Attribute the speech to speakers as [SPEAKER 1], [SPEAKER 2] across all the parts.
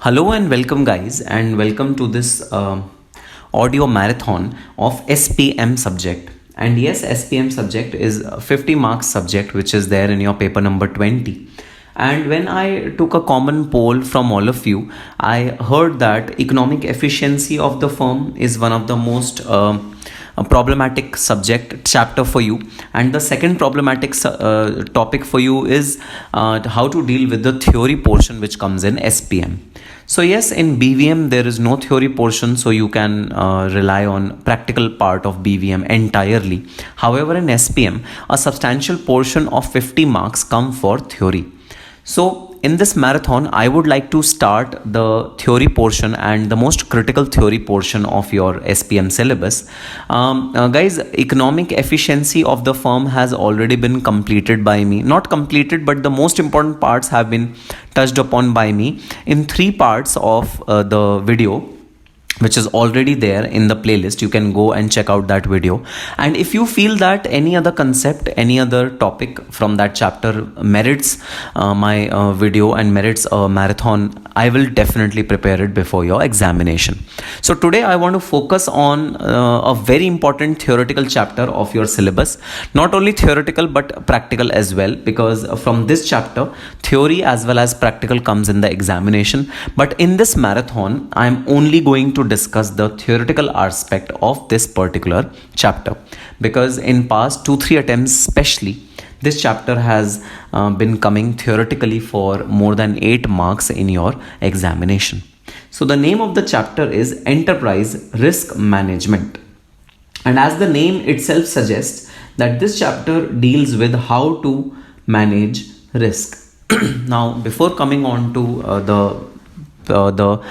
[SPEAKER 1] Hello and welcome, guys, and welcome to this audio marathon of SPM subject. And yes, SPM subject is a 50 marks subject, which is there in your paper number 20. And when I took a common poll from all of you, I heard that economic efficiency of the firm is one of the most a problematic subject chapter for you, and the second problematic topic for you is how to deal with the theory portion which comes in SPM. So yes, in BVM there is no theory portion, so you can rely on practical part of BVM entirely. However, in SPM a substantial portion of 50 marks come for theory. So in this marathon, I would like to start the theory portion and the most critical theory portion of your SPM syllabus. Guys, economic efficiency of the firm has already been completed by me. Not completed, but the most important parts have been touched upon by me in 3 parts of the video, which is already there in the playlist. You can go and check out that video, and if you feel that any other concept, any other topic from that chapter merits my video and merits a marathon, I will definitely prepare it before your examination. So today I want to focus on a very important theoretical chapter of your syllabus. Not only theoretical but practical as well, because from this chapter theory as well as practical comes in the examination. But in this marathon I am only going to discuss the theoretical aspect of this particular chapter, because in past 2-3 attempts especially, this chapter has been coming theoretically for more than 8 marks in your examination. So the name of the chapter is Enterprise Risk Management, and as the name itself suggests, that this chapter deals with how to manage risk. Now before coming on to the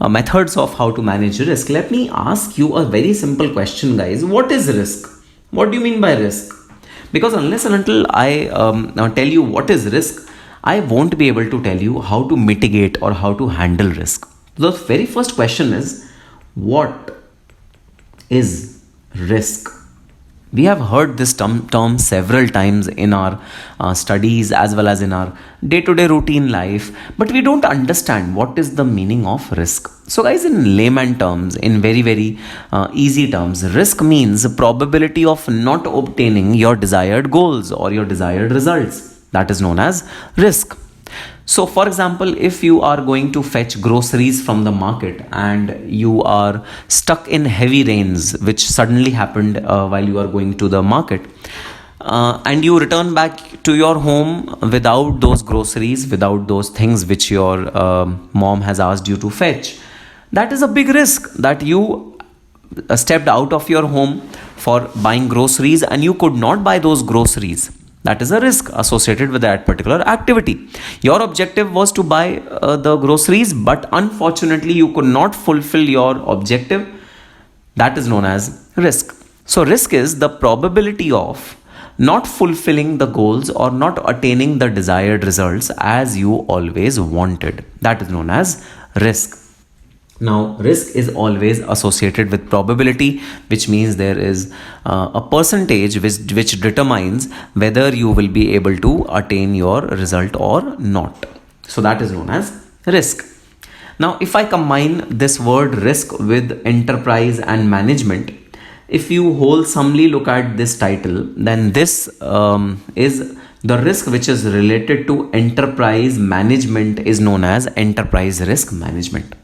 [SPEAKER 1] methods of how to manage risk, let me ask you a very simple question, guys. What is risk? What do you mean by risk? Because unless and until I tell you what is risk, I won't be able to tell you how to mitigate or how to handle risk. The very first question is, what is risk? We have heard this term several times in our studies as well as in our day-to-day routine life, but we don't understand what is the meaning of risk. So guys, in layman terms, in very easy terms, risk means probability of not obtaining your desired goals or your desired results. That is known as risk. So for example, if you are going to fetch groceries from the market and you are stuck in heavy rains, which suddenly happened while you are going to the market, and you return back to your home without those groceries, without those things which your mom has asked you to fetch, that is a big risk, that you stepped out of your home for buying groceries and you could not buy those groceries. That is a risk associated with that particular activity. Your objective was to buy the groceries, but unfortunately you could not fulfill your objective. That is known as risk. So risk is the probability of not fulfilling the goals or not attaining the desired results as you always wanted. That is known as risk. Now, risk is always associated with probability, which means there is a percentage which determines whether you will be able to attain your result or not. So that is known as risk. Now, if I combine this word risk with enterprise and management, if you wholesomely look at this title, then this is the risk which is related to enterprise management is known as enterprise risk management.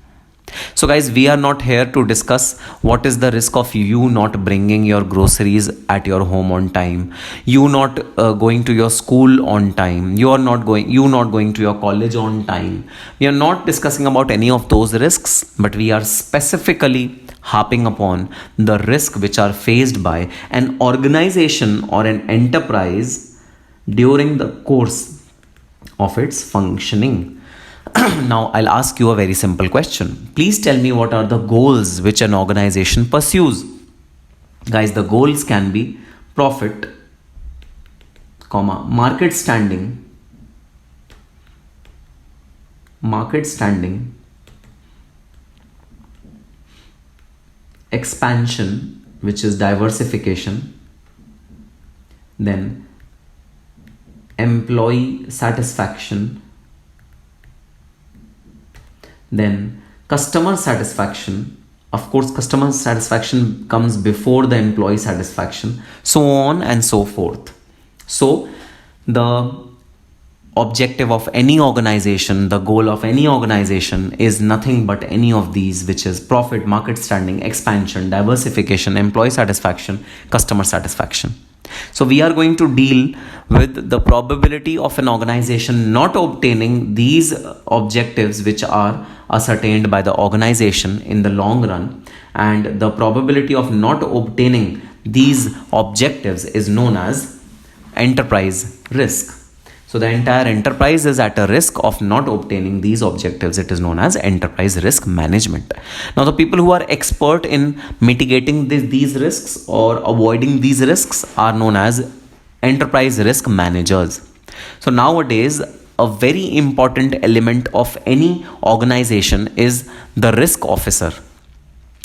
[SPEAKER 1] So guys, we are not here to discuss what is the risk of you not bringing your groceries at your home on time, you not going to your school on time, you not going to your college on time. We are not discussing about any of those risks, but we are specifically harping upon the risk which are faced by an organization or an enterprise during the course of its functioning. Now, I'll ask you a very simple question. Please tell me, what are the goals which an organization pursues? Guys, the goals can be profit, market standing, expansion, which is diversification, then employee satisfaction, then customer satisfaction. Of course, customer satisfaction comes before the employee satisfaction, so on and so forth. So the objective of any organization, the goal of any organization is nothing but any of these, which is profit, market standing, expansion, diversification, employee satisfaction, customer satisfaction. So we are going to deal with the probability of an organization not obtaining these objectives which are ascertained by the organization in the long run, and the probability of not obtaining these objectives is known as enterprise risk. So the entire enterprise is at a risk of not obtaining these objectives. It is known as enterprise risk management. Now, the people who are expert in mitigating these risks or avoiding these risks are known as enterprise risk managers. So nowadays, a very important element of any organization is the risk officer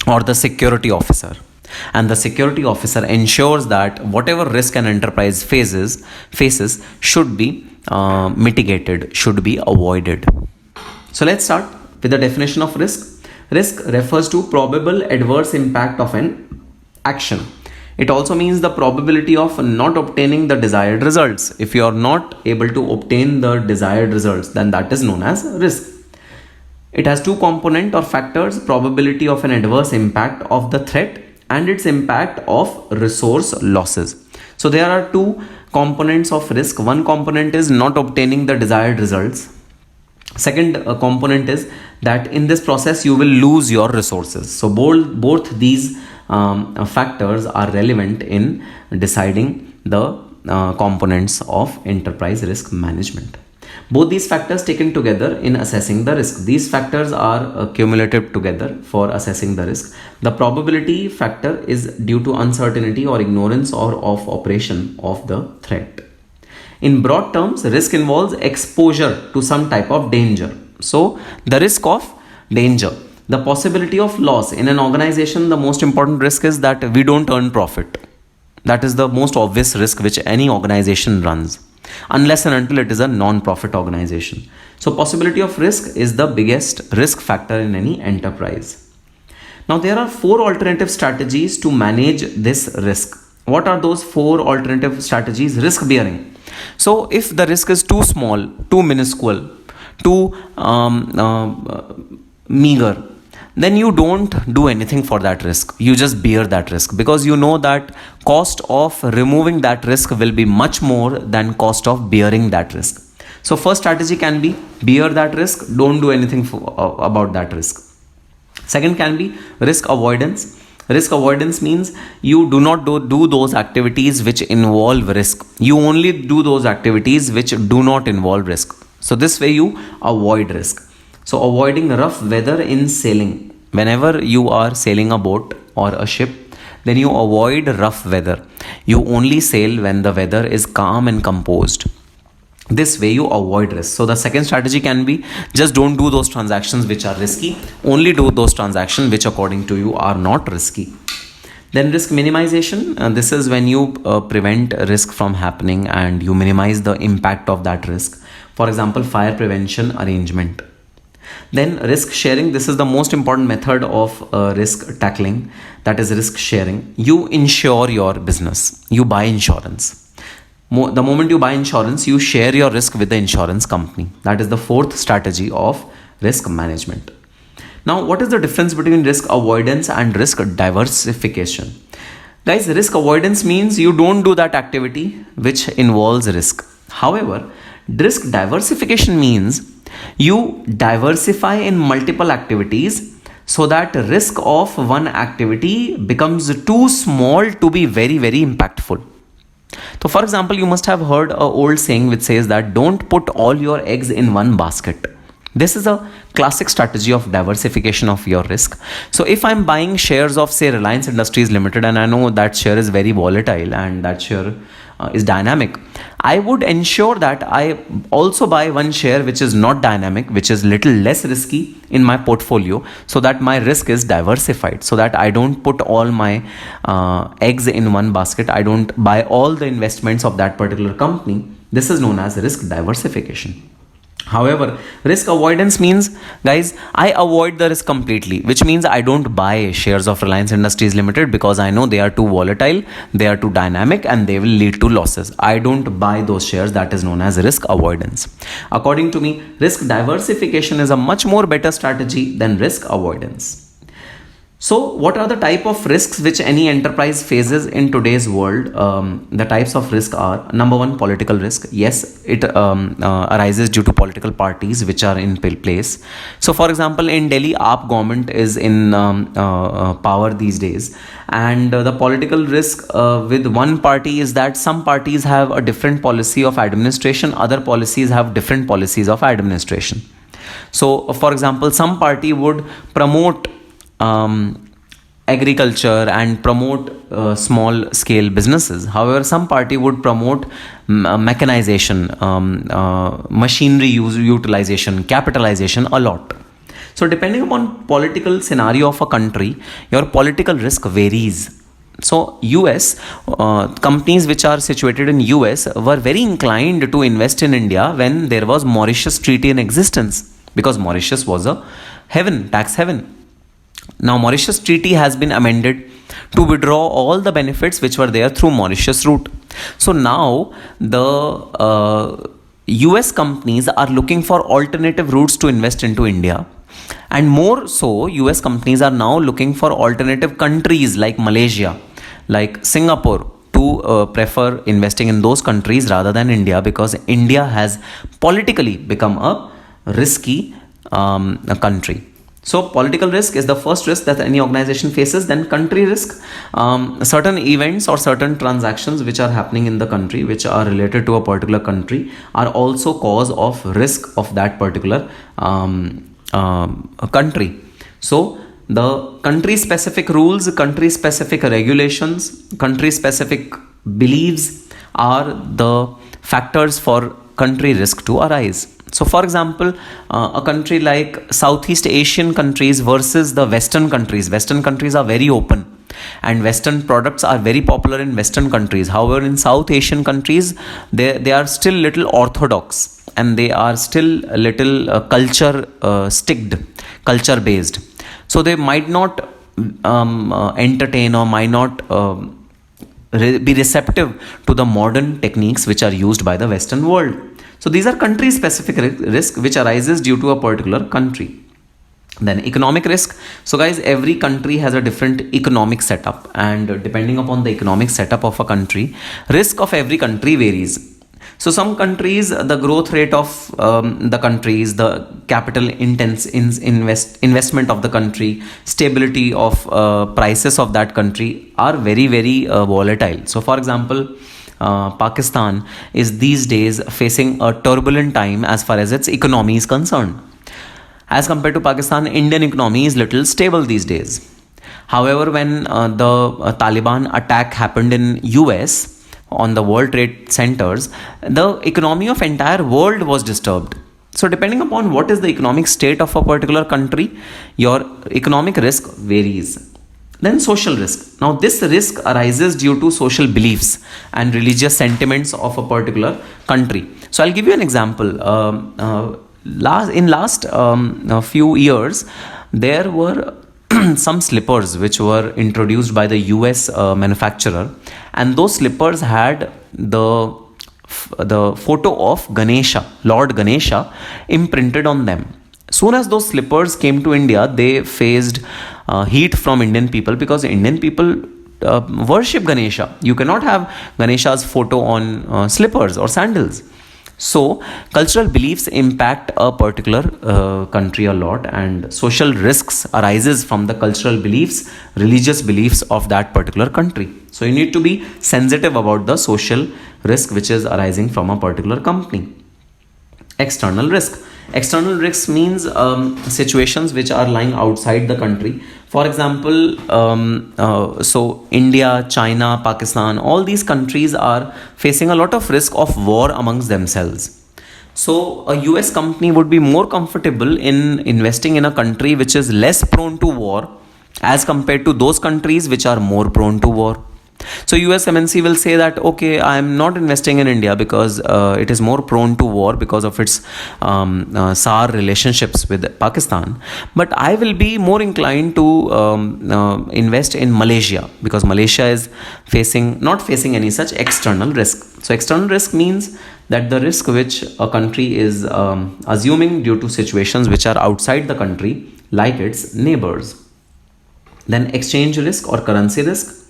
[SPEAKER 1] or the security officer. And the security officer ensures that whatever risk an enterprise faces should be mitigated, should be avoided. So let's start with the definition of risk. Risk refers to probable adverse impact of an action. It also means the probability of not obtaining the desired results. If you are not able to obtain the desired results, then that is known as risk. It has two components or factors: probability of an adverse impact of the threat and its impact of resource losses. So there are two components of risk. One component is not obtaining the desired results. Second component is that in this process you will lose your resources. So both these factors are relevant in deciding the components of enterprise risk management. Both these factors taken together in assessing the risk. These factors are cumulative together for assessing the risk. The probability factor is due to uncertainty or ignorance or of operation of the threat. In broad terms, risk involves exposure to some type of danger. So the risk of danger, the possibility of loss. In an organization, the most important risk is that we don't earn profit. That is the most obvious risk which any organization runs, unless and until it is a non-profit organization. So possibility of risk is the biggest risk factor in any enterprise. Now there are 4 alternative strategies to manage this risk. What are those 4 alternative strategies? Risk bearing. So if the risk is too small, too minuscule, too meager, then you don't do anything for that risk. You just bear that risk, because you know that cost of removing that risk will be much more than cost of bearing that risk. So first strategy can be bear that risk, don't do anything about that risk. Second can be risk avoidance. Risk avoidance means you do not do those activities which involve risk. You only do those activities which do not involve risk. So this way you avoid risk. So avoiding rough weather in sailing. Whenever you are sailing a boat or a ship, then you avoid rough weather. You only sail when the weather is calm and composed. This way you avoid risk. So the second strategy can be just don't do those transactions which are risky. Only do those transactions which according to you are not risky. Then risk minimization. This is when you prevent risk from happening and you minimize the impact of that risk. For example, fire prevention arrangement. Then risk sharing. This is the most important method of risk tackling. That is risk sharing. You insure your business. You buy insurance. The moment you buy insurance, you share your risk with the insurance company. That is the fourth strategy of risk management. Now, what is the difference between risk avoidance and risk diversification? Guys, risk avoidance means you don't do that activity which involves risk. However, risk diversification means you diversify in multiple activities so that risk of one activity becomes too small to be very, very impactful. So for example, you must have heard an old saying which says that don't put all your eggs in one basket. This is a classic strategy of diversification of your risk. So if I'm buying shares of, say, Reliance Industries Limited, and I know that share is very volatile and that share is dynamic, I would ensure that I also buy one share which is not dynamic, which is little less risky in my portfolio, so that my risk is diversified, so that I don't put all my eggs in one basket. I don't buy all the investments of that particular company. This is known as risk diversification. However, risk avoidance means, guys, I avoid the risk completely, which means I don't buy shares of Reliance Industries Limited because I know they are too volatile, they are too dynamic, and they will lead to losses. I don't buy those shares. That is known as risk avoidance. According to me, risk diversification is a much more better strategy than risk avoidance. So, what are the type of risks which any enterprise faces in today's world? The types of risk are: number one, political risk. Yes, it arises due to political parties which are in place. So, for example, in Delhi, AAP government is in power these days, and the political risk with one party is that some parties have a different policy of administration, other policies have different policies of administration. So, for example, some party would promote agriculture and promote small scale businesses. However, some party would promote mechanization, machinery utilization, capitalization a lot. So depending upon political scenario of a country, your political risk varies. So US companies which are situated in US were very inclined to invest in India when there was Mauritius Treaty in existence, because Mauritius was a heaven, tax heaven. Now Mauritius Treaty has been amended to withdraw all the benefits which were there through Mauritius route. So now the US companies are looking for alternative routes to invest into India, and more so US companies are now looking for alternative countries like Malaysia, like Singapore, to prefer investing in those countries rather than India, because India has politically become a risky country. So political risk is the first risk that any organization faces. Then country risk, certain events or certain transactions which are happening in the country which are related to a particular country are also cause of risk of that particular country. So the country specific rules, country specific regulations, country specific beliefs are the factors for country risk to arise. So for example, a country like Southeast Asian countries versus the Western countries. Western countries are very open and Western products are very popular in Western countries. However, in South Asian countries, they are still little orthodox and they are still a little sticked, culture based. So they might not entertain or might not be receptive to the modern techniques which are used by the Western world. So these are country specific risk which arises due to a particular country. Then economic risk. So guys, every country has a different economic setup, and depending upon the economic setup of a country, risk of every country varies. So some countries, the growth rate of the countries, the capital investment of the country, stability of prices of that country are very, very volatile. So for example, Pakistan is these days facing a turbulent time as far as its economy is concerned. As compared to Pakistan, Indian economy is little stable these days. However, when the Taliban attack happened in US on the World Trade Centers, the economy of entire world was disturbed. So depending upon what is the economic state of a particular country, your economic risk varies. Then social risk. Now this risk arises due to social beliefs and religious sentiments of a particular country. So I'll give you an example. In last few years, there were some slippers which were introduced by the US manufacturer, and those slippers had the photo of Ganesha, Lord Ganesha, imprinted on them. Soon as those slippers came to India, they faced heat from Indian people, because Indian people worship Ganesha. You cannot have Ganesha's photo on slippers or sandals. So cultural beliefs impact a particular country a lot, and social risks arises from the cultural beliefs, religious beliefs of that particular country. So you need to be sensitive about the social risk which is arising from a particular company. External risk. External risk means situations which are lying outside the country. For example, so India, China, Pakistan, all these countries are facing a lot of risk of war amongst themselves. So a US company would be more comfortable in investing in a country which is less prone to war as compared to those countries which are more prone to war. So US MNC will say that, okay, I'm not investing in India because it is more prone to war because of its SAR relationships with Pakistan. But I will be more inclined to invest in Malaysia because Malaysia is not facing any such external risk. So external risk means that the risk which a country is assuming due to situations which are outside the country, like its neighbors. Then exchange risk or currency risk.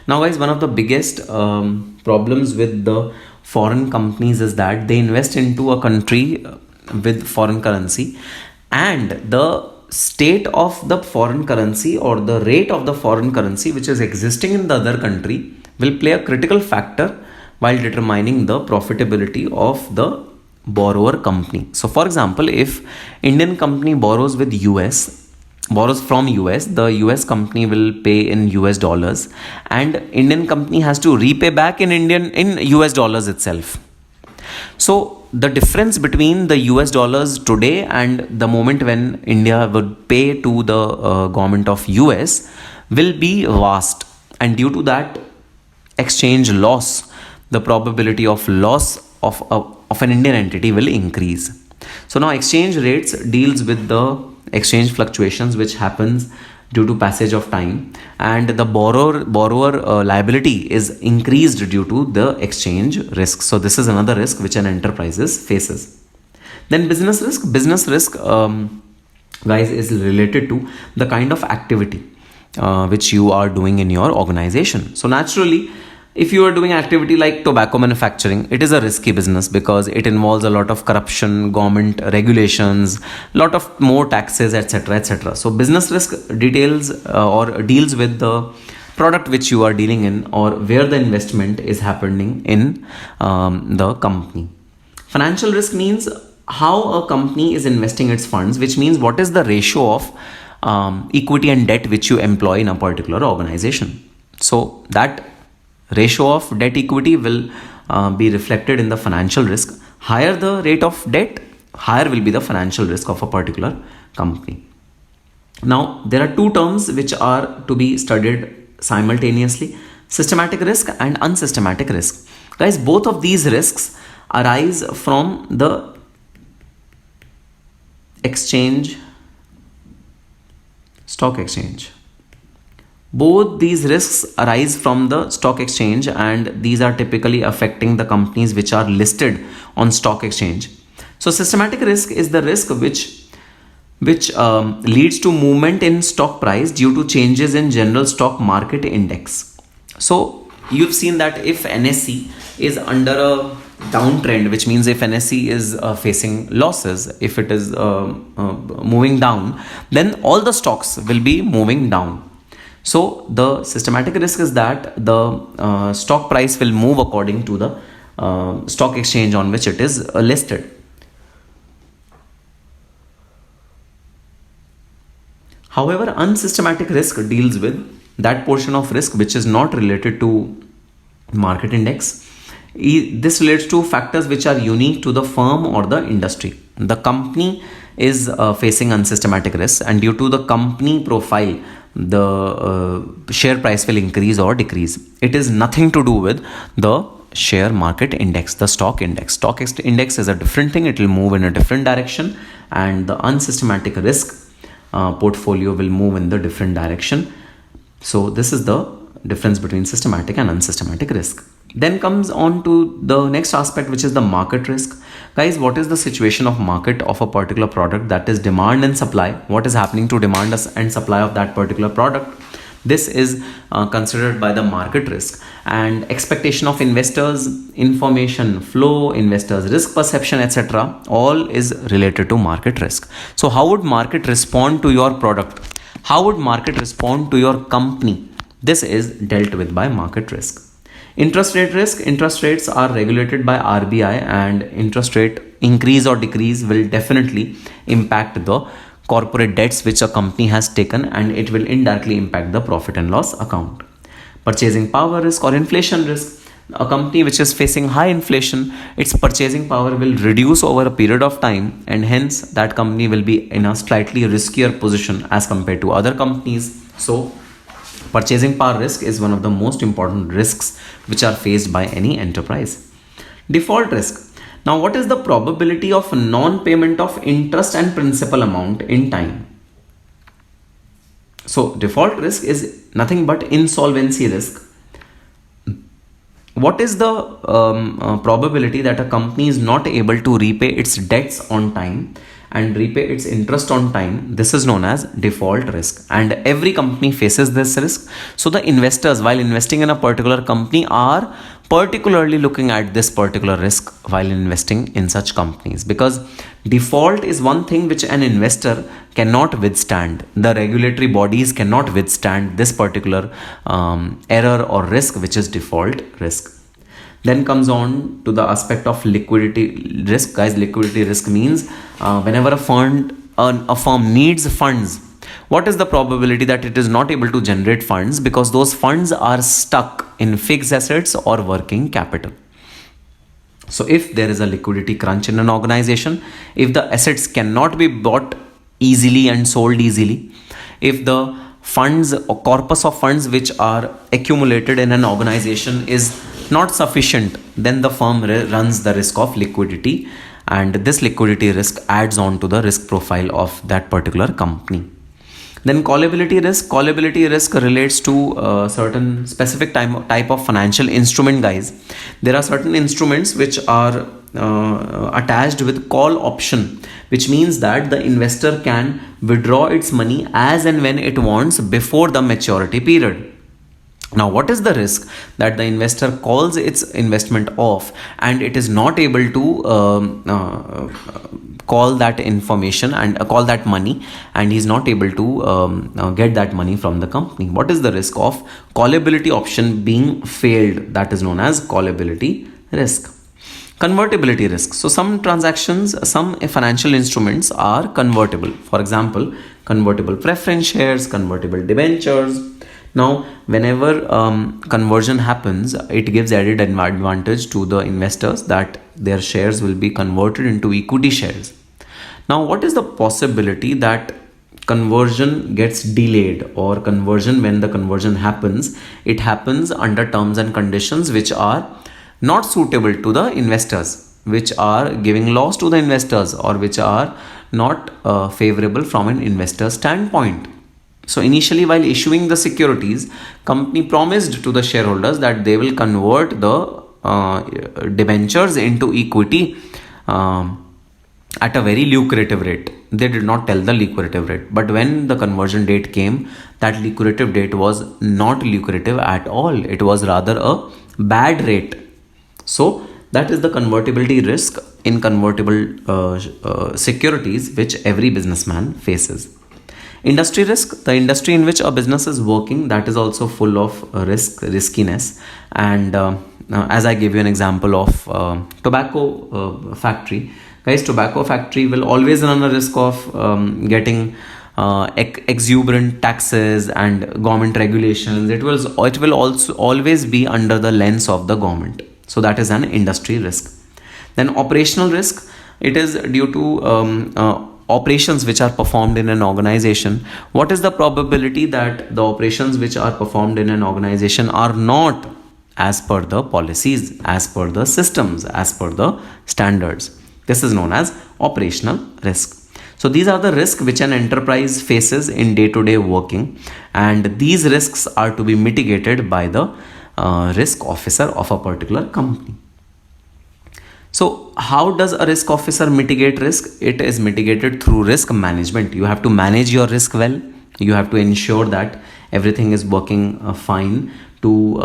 [SPEAKER 1] Now guys, one of the biggest problems with the foreign companies is that they invest into a country with foreign currency, and the state of the foreign currency or the rate of the foreign currency which is existing in the other country will play a critical factor while determining the profitability of the borrower company. So for example, if Indian company borrows from US, the US company will pay in US dollars, and Indian company has to repay back in US dollars itself. So the difference between the US dollars today and the moment when India would pay to the government of US will be vast, and due to that exchange loss, the probability of loss of an Indian entity will increase. So now exchange rates deals with the exchange fluctuations which happens due to passage of time, and the borrower liability is increased due to the exchange risk. So this is another risk which an enterprise faces. Then business risk guys, is related to the kind of activity which you are doing in your organization. So naturally, if you are doing activity like tobacco manufacturing, it is a risky business because it involves a lot of corruption, government regulations, lot of more taxes, etc., etc. So business risk details or deals with the product which you are dealing in or where the investment is happening in the company. Financial risk means how a company is investing its funds, which means what is the ratio of equity and debt which you employ in a particular organization. So that ratio of debt equity will be reflected in the financial risk. Higher the rate of debt, higher will be the financial risk of a particular company. Now there are two terms which are to be studied simultaneously: systematic risk and unsystematic risk. Guys, both of these risks arise from the stock exchange. Both these risks arise from the stock exchange, and these are typically affecting the companies which are listed on stock exchange. So systematic risk is the risk which leads to movement in stock price due to changes in general stock market index. So you've seen that if NSE is under a downtrend, which means if NSE is facing losses, if it is moving down, then all the stocks will be moving down. So the systematic risk is that the stock price will move according to the stock exchange on which it is listed. However, unsystematic risk deals with that portion of risk which is not related to market index. This relates to factors which are unique to the firm or the industry. The company is facing unsystematic risk, and due to the company profile, the share price will increase or decrease. It is nothing to do with the share market index, the stock index. Stock index is a different thing. It will move in a different direction, and the unsystematic risk portfolio will move in the different direction. So this is the difference between systematic and unsystematic risk. Then comes on to the next aspect, which is the market risk. Guys, what is the situation of market of a particular product, that is demand and supply? What is happening to demand and supply of that particular product? This is considered by the market risk. And expectation of investors, information flow, investors risk perception, etc., all is related to market risk. So how would market respond to your product? How would market respond to your company? This is dealt with by market risk. Interest rate risk. Interest rates are regulated by RBI, and interest rate increase or decrease will definitely impact the corporate debts which a company has taken, and it will indirectly impact the profit and loss account. Purchasing power risk or inflation risk. A company which is facing high inflation, its purchasing power will reduce over a period of time, and hence that company will be in a slightly riskier position as compared to other companies. So Purchasing power risk is one of the most important risks which are faced by any enterprise. Default risk. Now, what is the probability of non-payment of interest and principal amount in time? So, default risk is nothing but insolvency risk. What is the probability that a company is not able to repay its debts on time and repay its interest on time? This is known as default risk, and every company faces this risk. So the investors, while investing in a particular company, are particularly looking at this particular risk while investing in such companies, because default is one thing which an investor cannot withstand. The regulatory bodies cannot withstand this particular error or risk, which is default risk. Then comes on to the aspect of liquidity risk. Guys, liquidity risk means whenever a firm needs funds, what is the probability that it is not able to generate funds because those funds are stuck in fixed assets or working capital? So if there is a liquidity crunch in an organization, if the assets cannot be bought easily and sold easily, if the funds or corpus of funds which are accumulated in an organization is not sufficient, then the firm runs the risk of liquidity, and this liquidity risk adds on to the risk profile of that particular company. Then callability risk. Callability risk relates to a certain specific type of financial instrument, guys. There are certain instruments which are attached with call option, which means that the investor can withdraw its money as and when it wants before the maturity period. Now, what is the risk? That the investor calls its investment off and it is not able to call that information and call that money, and he is not able to get that money from the company. What is the risk of callability option being failed? That is known as callability risk. Convertibility risk. So some transactions, some financial instruments are convertible. For example, convertible preference shares, convertible debentures. Now, whenever conversion happens, it gives added advantage to the investors that their shares will be converted into equity shares. Now, what is the possibility that conversion gets delayed, or conversion, when the conversion happens, it happens under terms and conditions which are not suitable to the investors, which are giving loss to the investors, or which are not favorable from an investor standpoint? So initially, while issuing the securities, company promised to the shareholders that they will convert the debentures into equity at a very lucrative rate. They did not tell the lucrative rate, but when the conversion date came, that lucrative date was not lucrative at all. It was rather a bad rate. So that is the convertibility risk in convertible securities which every businessman faces. Industry risk. The industry in which a business is working, that is also full of riskiness. And as I give you an example of tobacco factory, guys, tobacco factory will always run a risk of getting exuberant taxes and government regulations. It will also always be under the lens of the government. So that is an industry risk. Then operational risk. It is due to operations which are performed in an organization. What is the probability that the operations which are performed in an organization are not as per the policies, as per the systems, as per the standards? This is known as operational risk. So these are the risks which an enterprise faces in day-to-day working, and these risks are to be mitigated by the risk officer of a particular company. So how does a risk officer mitigate risk? It is mitigated through risk management. You have to manage your risk well. You have to ensure that everything is working fine to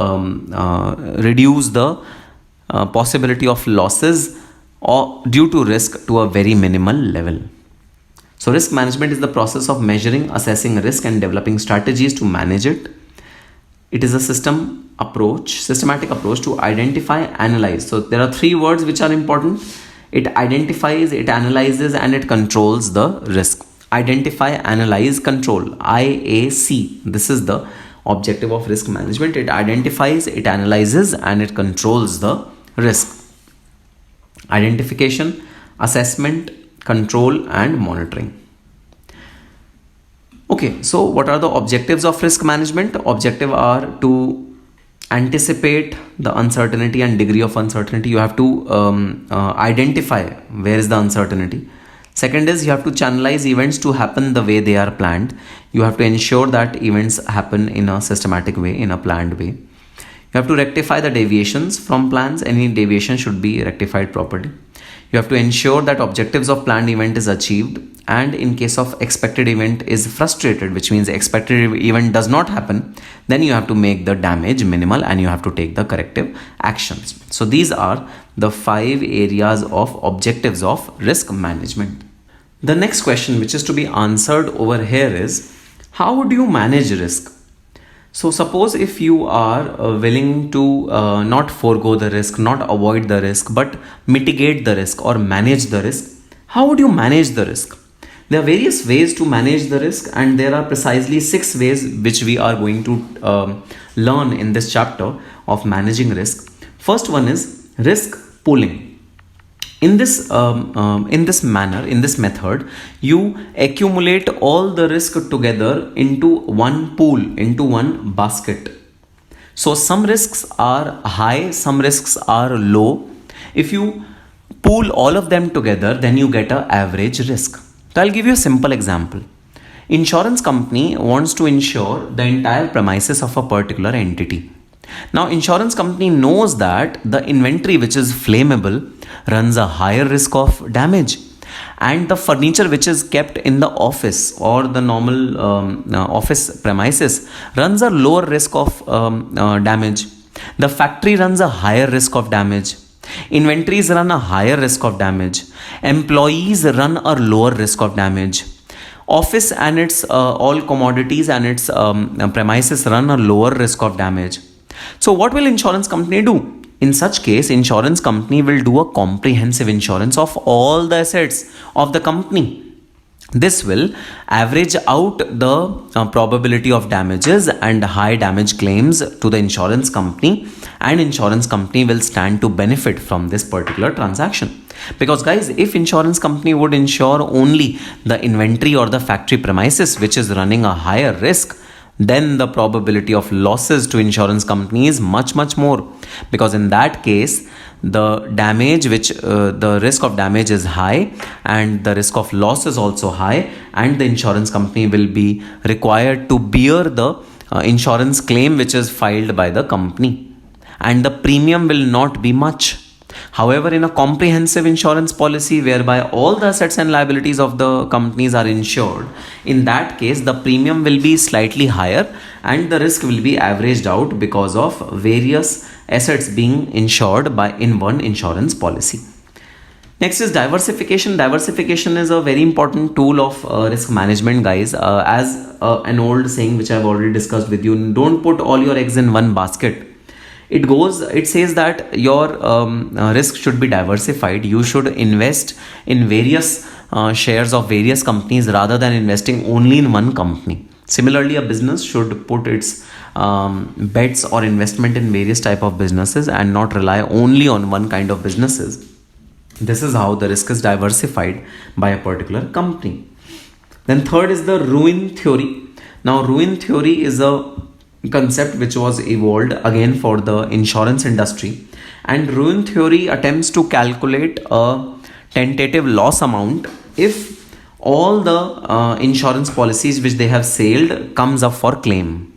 [SPEAKER 1] reduce the possibility of losses or due to risk to a very minimal level. So risk management is the process of measuring, assessing risk and developing strategies to manage it. It is a systematic approach to identify, analyze. So there are three words which are important. It identifies, it analyzes, and it controls the risk. Identify, analyze, control. IAC. This is the objective of risk management. It identifies, it analyzes, and it controls the risk. Identification, assessment, control, and monitoring. Okay, so what are the objectives of risk management? Objective are to anticipate the uncertainty and degree of uncertainty. You have to identify where is the uncertainty. Second is you have to channelize events to happen the way they are planned. You have to ensure that events happen in a systematic way, in a planned way. You have to rectify the deviations from plans. Any deviation should be rectified properly. You have to ensure that objectives of planned event is achieved, and in case of expected event is frustrated, which means expected event does not happen, then you have to make the damage minimal and you have to take the corrective actions. So these are the 5 areas of objectives of risk management. The next question which is to be answered over here is, how do you manage risk? So suppose if you are willing to not forego the risk, not avoid the risk, but mitigate the risk or manage the risk, how would you manage the risk? There are various ways to manage the risk, and there are precisely 6 ways which we are going to learn in this chapter of managing risk. First one is risk pooling. In this method, you accumulate all the risk together into one pool, into one basket. So some risks are high, some risks are low. If you pool all of them together, then you get an average risk. So I'll give you a simple example. Insurance company wants to insure the entire premises of a particular entity. Now, insurance company knows that the inventory which is flammable runs a higher risk of damage, and the furniture which is kept in the office or the normal office premises runs a lower risk of damage. The factory runs a higher risk of damage. Inventories run a higher risk of damage. Employees run a lower risk of damage. Office and its all commodities and its premises run a lower risk of damage. So what will insurance company do? In such case, insurance company will do a comprehensive insurance of all the assets of the company. This will average out the probability of damages and high damage claims to the insurance company, and insurance company will stand to benefit from this particular transaction. Because guys, if insurance company would insure only the inventory or the factory premises which is running a higher risk, then the probability of losses to insurance company is much more, because in that case the damage which the risk of damage is high and the risk of loss is also high, and the insurance company will be required to bear the insurance claim which is filed by the company, and the premium will not be much. However, in a comprehensive insurance policy whereby all the assets and liabilities of the companies are insured, in that case the premium will be slightly higher and the risk will be averaged out because of various assets being insured in one insurance policy. Next is diversification. Diversification is a very important tool of risk management, guys. As an old saying which I've already discussed with you, don't put all your eggs in one basket. It says that your risk should be diversified. You should invest in various shares of various companies rather than investing only in one company. Similarly, a business should put its bets or investment in various type of businesses and not rely only on one kind of businesses. This is how the risk is diversified by a particular company. Then third is the ruin theory. Now, ruin theory is a concept which was evolved again for the insurance industry, and ruin theory attempts to calculate a tentative loss amount if all the insurance policies which they have sailed comes up for claim.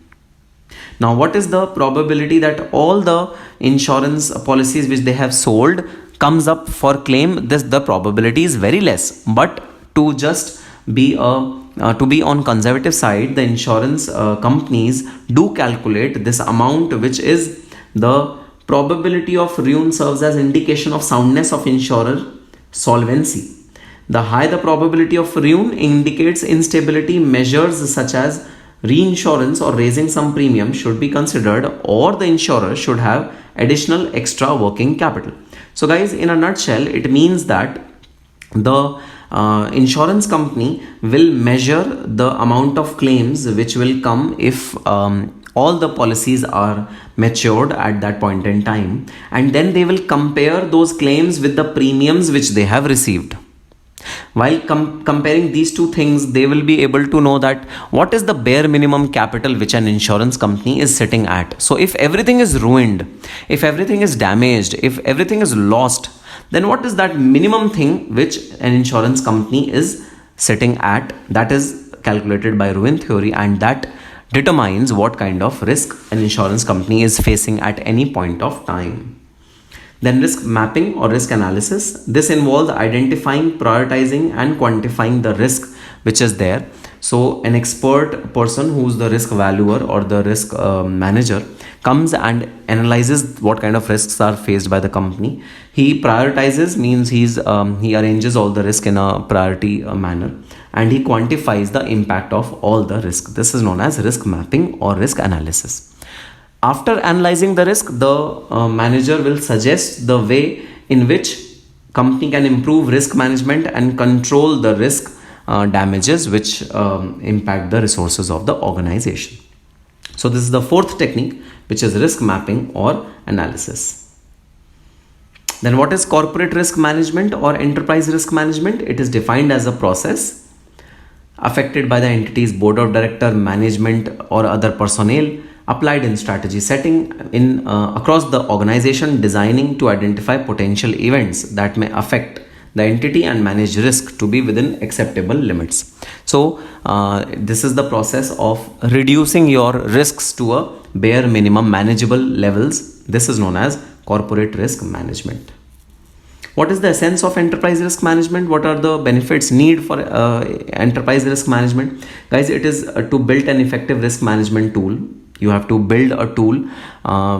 [SPEAKER 1] Now, what is the probability that all the insurance policies which they have sold comes up for claim? The probability is very less, but to just be on conservative side, the insurance companies do calculate this amount, which is the probability of ruin serves as indication of soundness of insurer solvency. The higher the probability of ruin indicates instability. Measures such as reinsurance or raising some premium should be considered, or the insurer should have additional extra working capital. So guys, in a nutshell, it means that the insurance company will measure the amount of claims which will come if all the policies are matured at that point in time, and then they will compare those claims with the premiums which they have received. While comparing these two things, they will be able to know that what is the bare minimum capital which an insurance company is sitting at. So if everything is ruined, if everything is damaged, if everything is lost, then what is that minimum thing which an insurance company is sitting at? That is calculated by ruin theory, and that determines what kind of risk an insurance company is facing at any point of time. Then risk mapping or risk analysis. This involves identifying, prioritizing and quantifying the risk which is there. So an expert person who's the risk valuer or the risk manager comes and analyzes what kind of risks are faced by the company. He prioritizes, means he arranges all the risk in a priority manner, and he quantifies the impact of all the risk. This is known as risk mapping or risk analysis. After analyzing the risk, the manager will suggest the way in which company can improve risk management and control the risk damages which impact the resources of the organization. So this is the fourth technique, which is risk mapping or analysis. Then what is corporate risk management or enterprise risk management? It is defined as a process affected by the entity's board of director, management or other personnel, applied in strategy setting in across the organization, designing to identify potential events that may affect the entity and manage risk to be within acceptable limits. So this is the process of reducing your risks to a bare minimum manageable levels. This is known as corporate risk management. What is the essence of enterprise risk management? What are the benefits need for enterprise risk management? Guys, it is to build an effective risk management tool. You have to build a tool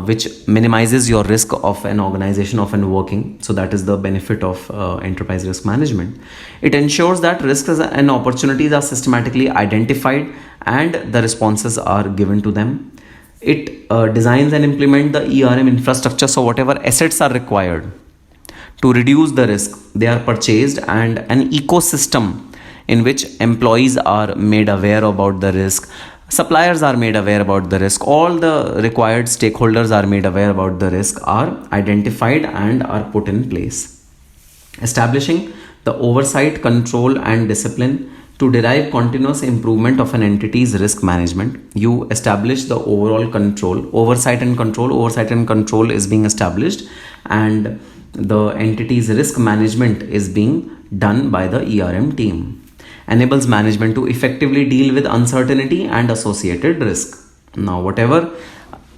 [SPEAKER 1] which minimizes your risk of an organization of an working. So that is the benefit of enterprise risk management. It ensures that risks and opportunities are systematically identified and the responses are given to them. It designs and implement the ERM infrastructure. So whatever assets are required to reduce the risk, they are purchased, and an ecosystem in which employees are made aware about the risk, suppliers are made aware about the risk, all the required stakeholders are made aware about the risk, are identified and are put in place. Establishing the oversight, control and discipline to derive continuous improvement of an entity's risk management. You establish the overall control, oversight and control. Oversight and control is being established, and the entity's risk management is being done by the ERM team. Enables management to effectively deal with uncertainty and associated risk. Now, whatever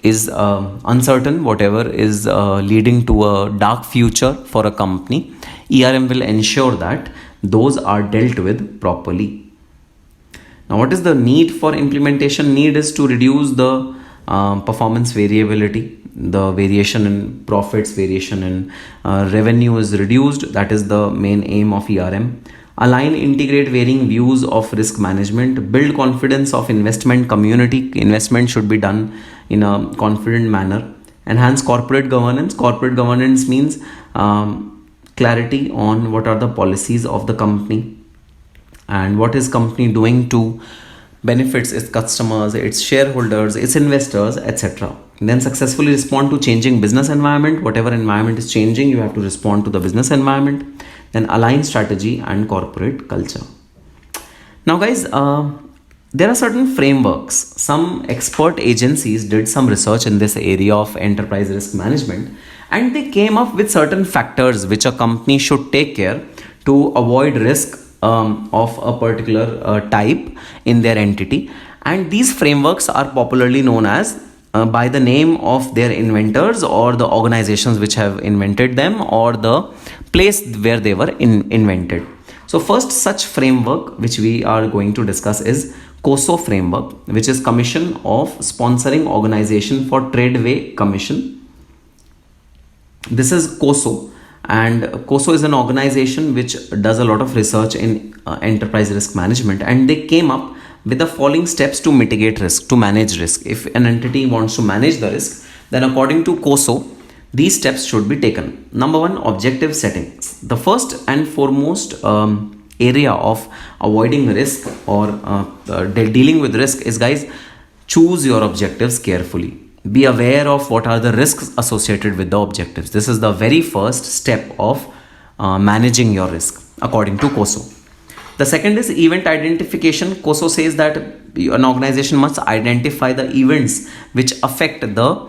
[SPEAKER 1] is uncertain, whatever is leading to a dark future for a company, ERM will ensure that those are dealt with properly. Now, what is the need for implementation? Need is to reduce the performance variability. The variation in profits, variation in revenue is reduced. That is the main aim of ERM. Align, integrate varying views of risk management. Build confidence of investment community. Investment should be done in a confident manner. Enhance corporate governance. Corporate governance means clarity on what are the policies of the company and what is company doing to benefits its customers, its shareholders, its investors, etc. Then successfully respond to changing business environment. Whatever environment is changing, you have to respond to the business environment. Then align strategy and corporate culture. Now guys, there are certain frameworks. Some expert agencies did some research in this area of enterprise risk management, and they came up with certain factors which a company should take care to avoid risk of a particular type in their entity. And these frameworks are popularly known as by the name of their inventors or the organizations which have invented them or the place where they were invented. So first such framework which we are going to discuss is Coso framework, which is Commission of Sponsoring Organization for Tradeway Commission. This is Coso, and Coso is an organization which does a lot of research in enterprise risk management, and they came up with the following steps to mitigate risk, to manage risk. If an entity wants to manage the risk, then according to Coso, these steps should be taken. Number one, objective settings. The first and foremost area of avoiding risk or dealing with risk is, guys, choose your objectives carefully. Be aware of what are the risks associated with the objectives. This is the very first step of managing your risk according to Coso. The second is event identification. Coso says that an organization must identify the events which affect the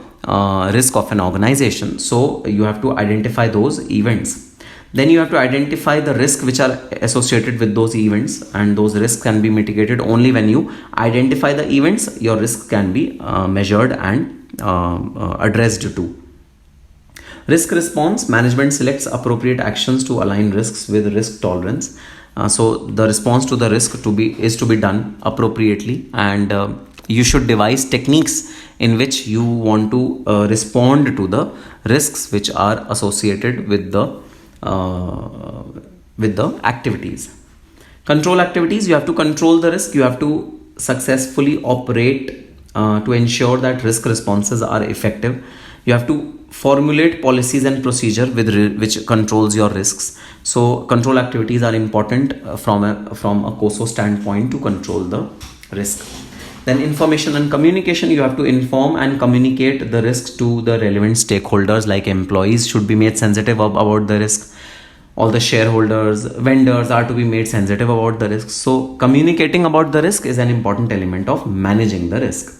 [SPEAKER 1] risk of an organization. So you have to identify those events. Then you have to identify the risk which are associated with those events, and those risks can be mitigated only when you identify the events. Your risk can be measured and addressed to. Risk response. Management selects appropriate actions to align risks with risk tolerance. So the response to the risk is to be done appropriately, and you should devise techniques in which you want to respond to the risks which are associated with the activities. Control activities. You have to control the risk. You have to successfully operate to ensure that risk responses are effective. You have to formulate policies and procedure which controls your risks. So control activities are important from a Coso standpoint to control the risk. Then information and communication. You have to inform and communicate the risks to the relevant stakeholders, like employees should be made sensitive about the risk. All the shareholders, vendors are to be made sensitive about the risk. So communicating about the risk is an important element of managing the risk.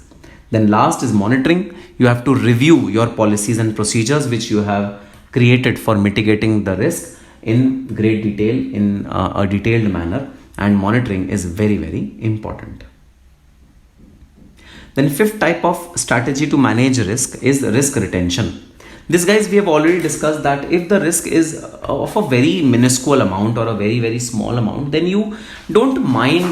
[SPEAKER 1] Then last is monitoring. You have to review your policies and procedures which you have created for mitigating the risk in great detail, in a detailed manner, and monitoring is very, very important. Then fifth type of strategy to manage risk is risk retention. This, guys, we have already discussed that if the risk is of a very minuscule amount or a very, very small amount, then you don't mind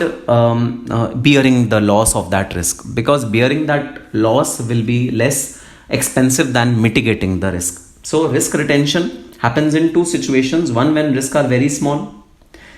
[SPEAKER 1] bearing the loss of that risk, because bearing that loss will be less expensive than mitigating the risk. So risk retention happens in two situations. One, when risks are very small.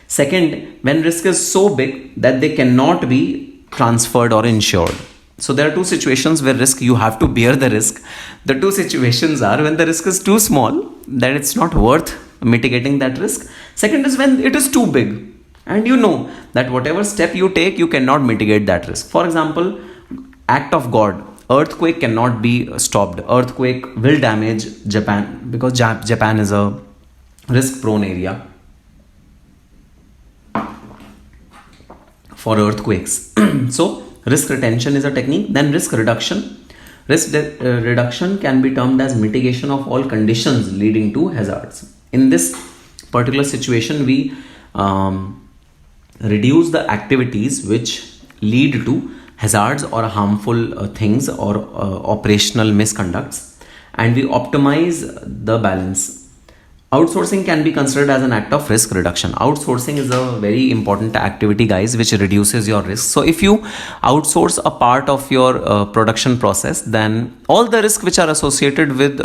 [SPEAKER 1] Second, when risk is so big that they cannot be transferred or insured. So there are two situations where you have to bear the risk. The two situations are when the risk is too small, that it's not worth mitigating that risk. Second is when it is too big, and you know that whatever step you take, you cannot mitigate that risk. For example, act of God, earthquake cannot be stopped. Earthquake will damage Japan, because Japan is a risk prone area for earthquakes. So risk retention is a technique. Then risk reduction. Risk reduction can be termed as mitigation of all conditions leading to hazards. In this particular situation, we reduce the activities which lead to hazards or harmful things or operational misconducts, and we optimize the balance. Outsourcing can be considered as an act of risk reduction. Outsourcing is a very important activity, guys, which reduces your risk. So if you outsource a part of your production process, then all the risks which are associated with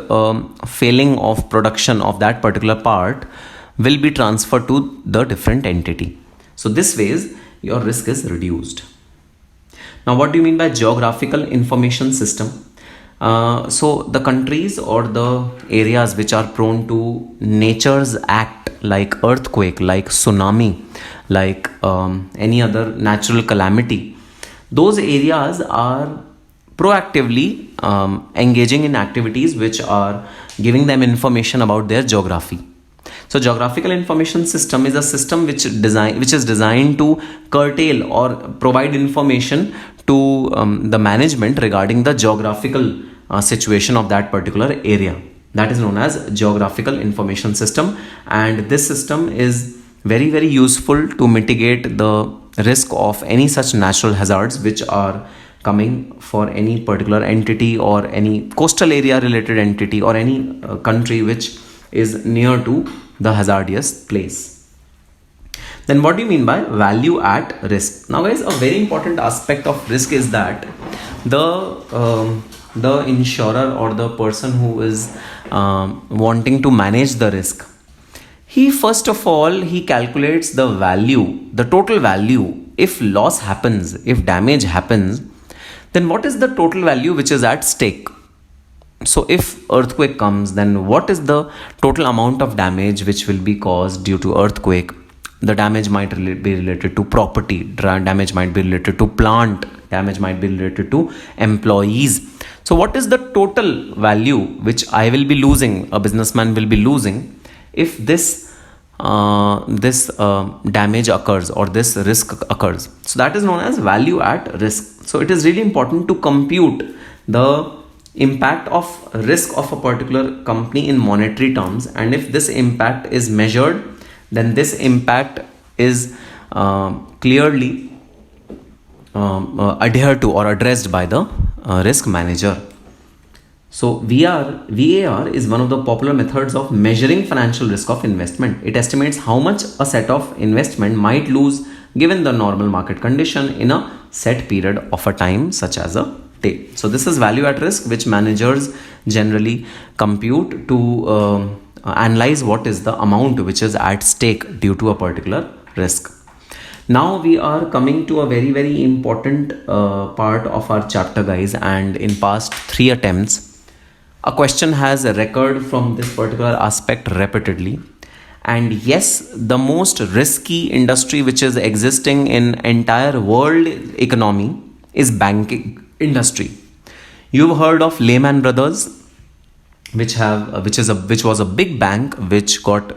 [SPEAKER 1] failing of production of that particular part will be transferred to the different entity. So this ways your risk is reduced. Now, what do you mean by geographical information system? So the countries or the areas which are prone to nature's act, like earthquake, like tsunami, like any other natural calamity, those areas are proactively engaging in activities which are giving them information about their geography. So geographical information system is a system which is designed to curtail or provide information to the management regarding the geographical situation of that particular area. That is known as geographical information system, and this system is very, very useful to mitigate the risk of any such natural hazards which are coming for any particular entity or any coastal area related entity or any country which is near to the hazardous place. Then what do you mean by value at risk? Now, guys, a very important aspect of risk is that the insurer or the person who is wanting to manage the risk, he first of all, he calculates the value, the total value. If loss happens, if damage happens, then what is the total value which is at stake? So if earthquake comes, then what is the total amount of damage which will be caused due to earthquake? The damage might be related to property, damage might be related to plant, damage might be related to employees. So what is the total value which I will be losing, a businessman will be losing, if this this damage occurs or this risk occurs. So that is known as value at risk. So it is really important to compute the impact of risk of a particular company in monetary terms, and if this impact is measured, then this impact is clearly adhered to or addressed by the risk manager. So VAR is one of the popular methods of measuring financial risk of investment. It estimates how much a set of investment might lose given the normal market condition in a set period of a time, such as a day. So this is value at risk, which managers generally compute to analyze what is the amount which is at stake due to a particular risk. Now we are coming to a very important part of our chapter, guys, and in past 3 attempts a question has recurred from this particular aspect repeatedly. And yes, the most risky industry which is existing in entire world economy is banking industry. You've heard of Lehman Brothers, which was a big bank which got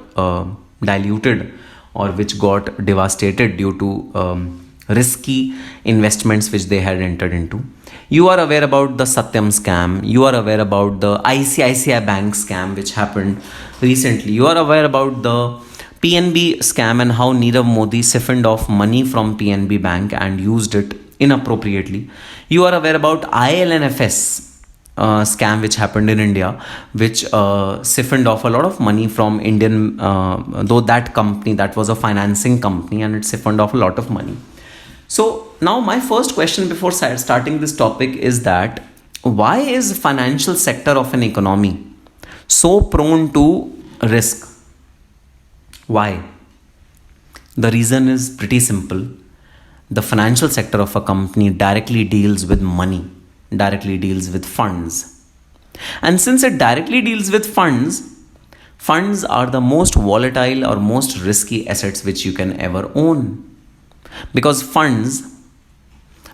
[SPEAKER 1] diluted or which got devastated due to risky investments which they had entered into. You are aware about the Satyam scam. You are aware about the ICICI Bank scam which happened recently. You are aware about the PNB scam and how Nirav Modi siphoned off money from PNB Bank and used it inappropriately. You are aware about ILNFS scam which happened in India, which siphoned off a lot of money from Indian, though that company, that was a financing company, and it siphoned off a lot of money. So now my first question before starting this topic is that why is financial sector of an economy so prone to risk? Why? The reason is pretty simple. The financial sector of a company directly deals with money, directly deals with funds. And since it directly deals with funds, funds are the most volatile or most risky assets which you can ever own. Because funds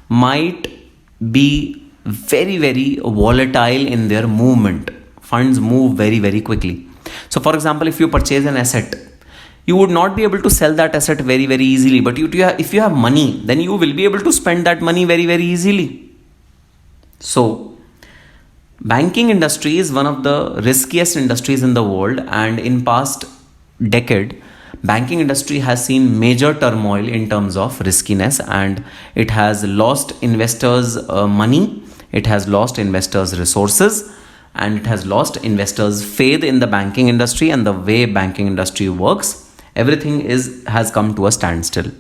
[SPEAKER 1] might be very volatile in their movement. Funds move very quickly. So for example, if you purchase an asset, you would not be able to sell that asset very easily. But if you have money, then you will be able to spend that money very easily. So banking industry is one of the riskiest industries in the world, and in past decade, banking industry has seen major turmoil in terms of riskiness, and it has lost investors money, it has lost investors resources, and it has lost investors faith in the banking industry and the way banking industry works. Everything has come to a standstill.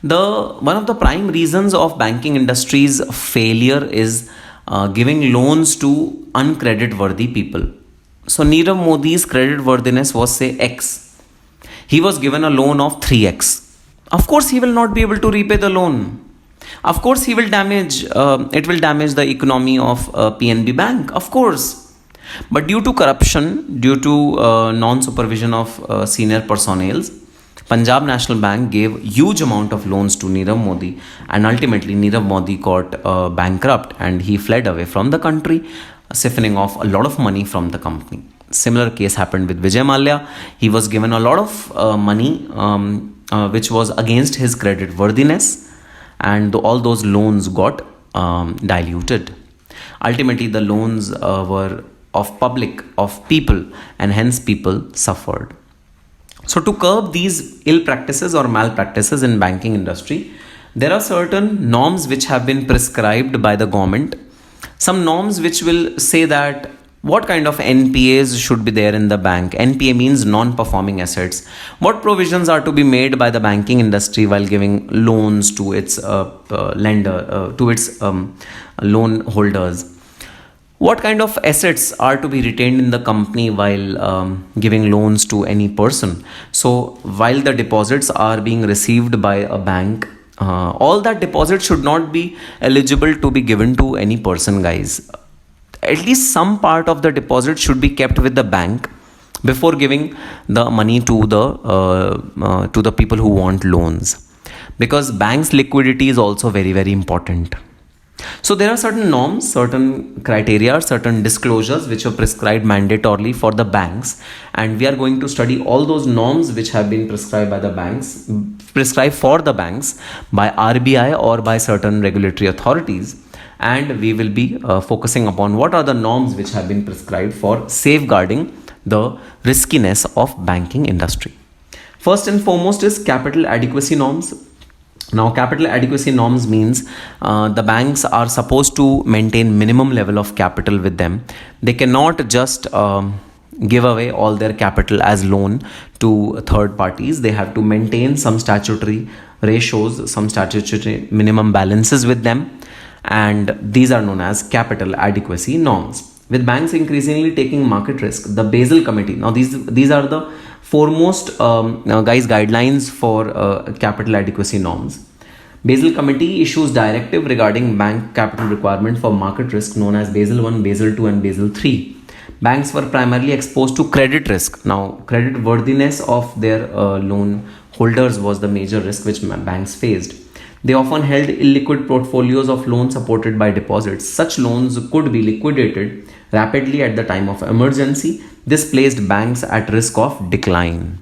[SPEAKER 1] One of the prime reasons of banking industry's failure is giving loans to uncredit worthy people. So Nirav Modi's credit worthiness was, say, X. He was given a loan of 3x. Of course, he will not be able to repay the loan. Of course, it will damage the economy of PNB Bank, of course. But due to corruption, due to non-supervision of senior personnel, Punjab National Bank gave huge amount of loans to Nirav Modi, and ultimately Nirav Modi got bankrupt and he fled away from the country, siphoning off a lot of money from the company. Similar case happened with Vijay Mallya. He was given a lot of money which was against his credit worthiness, and all those loans got diluted. Ultimately, the loans were of people, and hence people suffered. So to curb these ill practices or malpractices in banking industry, there are certain norms which have been prescribed by the government. Some norms which will say that what kind of NPAs should be there in the bank. NPA means non-performing assets. What provisions are to be made by the banking industry while giving loans to its loan holders. What kind of assets are to be retained in the company while giving loans to any person. So while the deposits are being received by a bank, all that deposit should not be eligible to be given to any person, guys. At least some part of the deposit should be kept with the bank before giving the money to the people who want loans, because banks' liquidity is also very important. So there are certain norms, certain criteria, certain disclosures which are prescribed mandatorily for the banks, and we are going to study all those norms which have been prescribed by the banks, prescribed for the banks by RBI or by certain regulatory authorities, and we will be focusing upon what are the norms which have been prescribed for safeguarding the riskiness of banking industry. First and foremost is capital adequacy norms. Now, capital adequacy norms means the banks are supposed to maintain minimum level of capital with them. They cannot just give away all their capital as loan to third parties. They have to maintain some statutory ratios, some statutory minimum balances with them, and these are known as capital adequacy norms. With banks increasingly taking market risk, the Basel Committee, now these are the foremost guidelines for capital adequacy norms. Basel Committee issues directive regarding bank capital requirement for market risk known as Basel 1, Basel 2 and Basel 3. Banks were primarily exposed to credit risk. Now, credit worthiness of their loan holders was the major risk which banks faced. They often held illiquid portfolios of loans supported by deposits. Such loans could be liquidated rapidly at the time of emergency. This placed banks at risk of decline.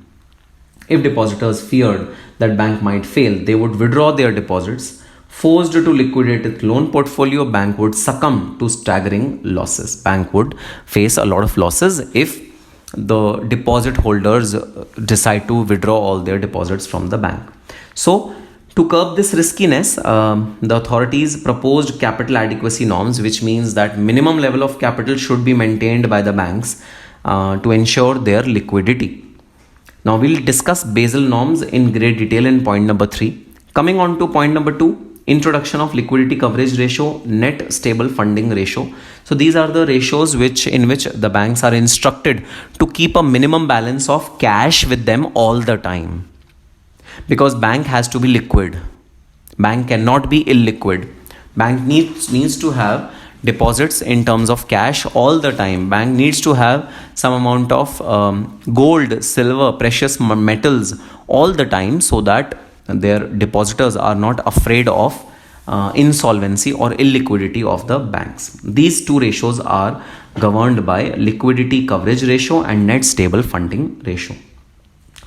[SPEAKER 1] If depositors feared that bank might fail, they would withdraw their deposits. Forced to liquidate its loan portfolio, bank would succumb to staggering losses. Bank would face a lot of losses if the deposit holders decide to withdraw all their deposits from the bank. So, to curb this riskiness, the authorities proposed capital adequacy norms, which means that minimum level of capital should be maintained by the banks to ensure their liquidity. Now we'll discuss Basel norms in great detail in point number 3. Coming on to point number 2, introduction of liquidity coverage ratio, net stable funding ratio. So these are the ratios in which the banks are instructed to keep a minimum balance of cash with them all the time. Because bank has to be liquid. Bank cannot be illiquid. Bank needs to have deposits in terms of cash all the time. Bank needs to have some amount of gold, silver, precious metals all the time so that their depositors are not afraid of insolvency or illiquidity of the banks. These two ratios are governed by liquidity coverage ratio and net stable funding ratio.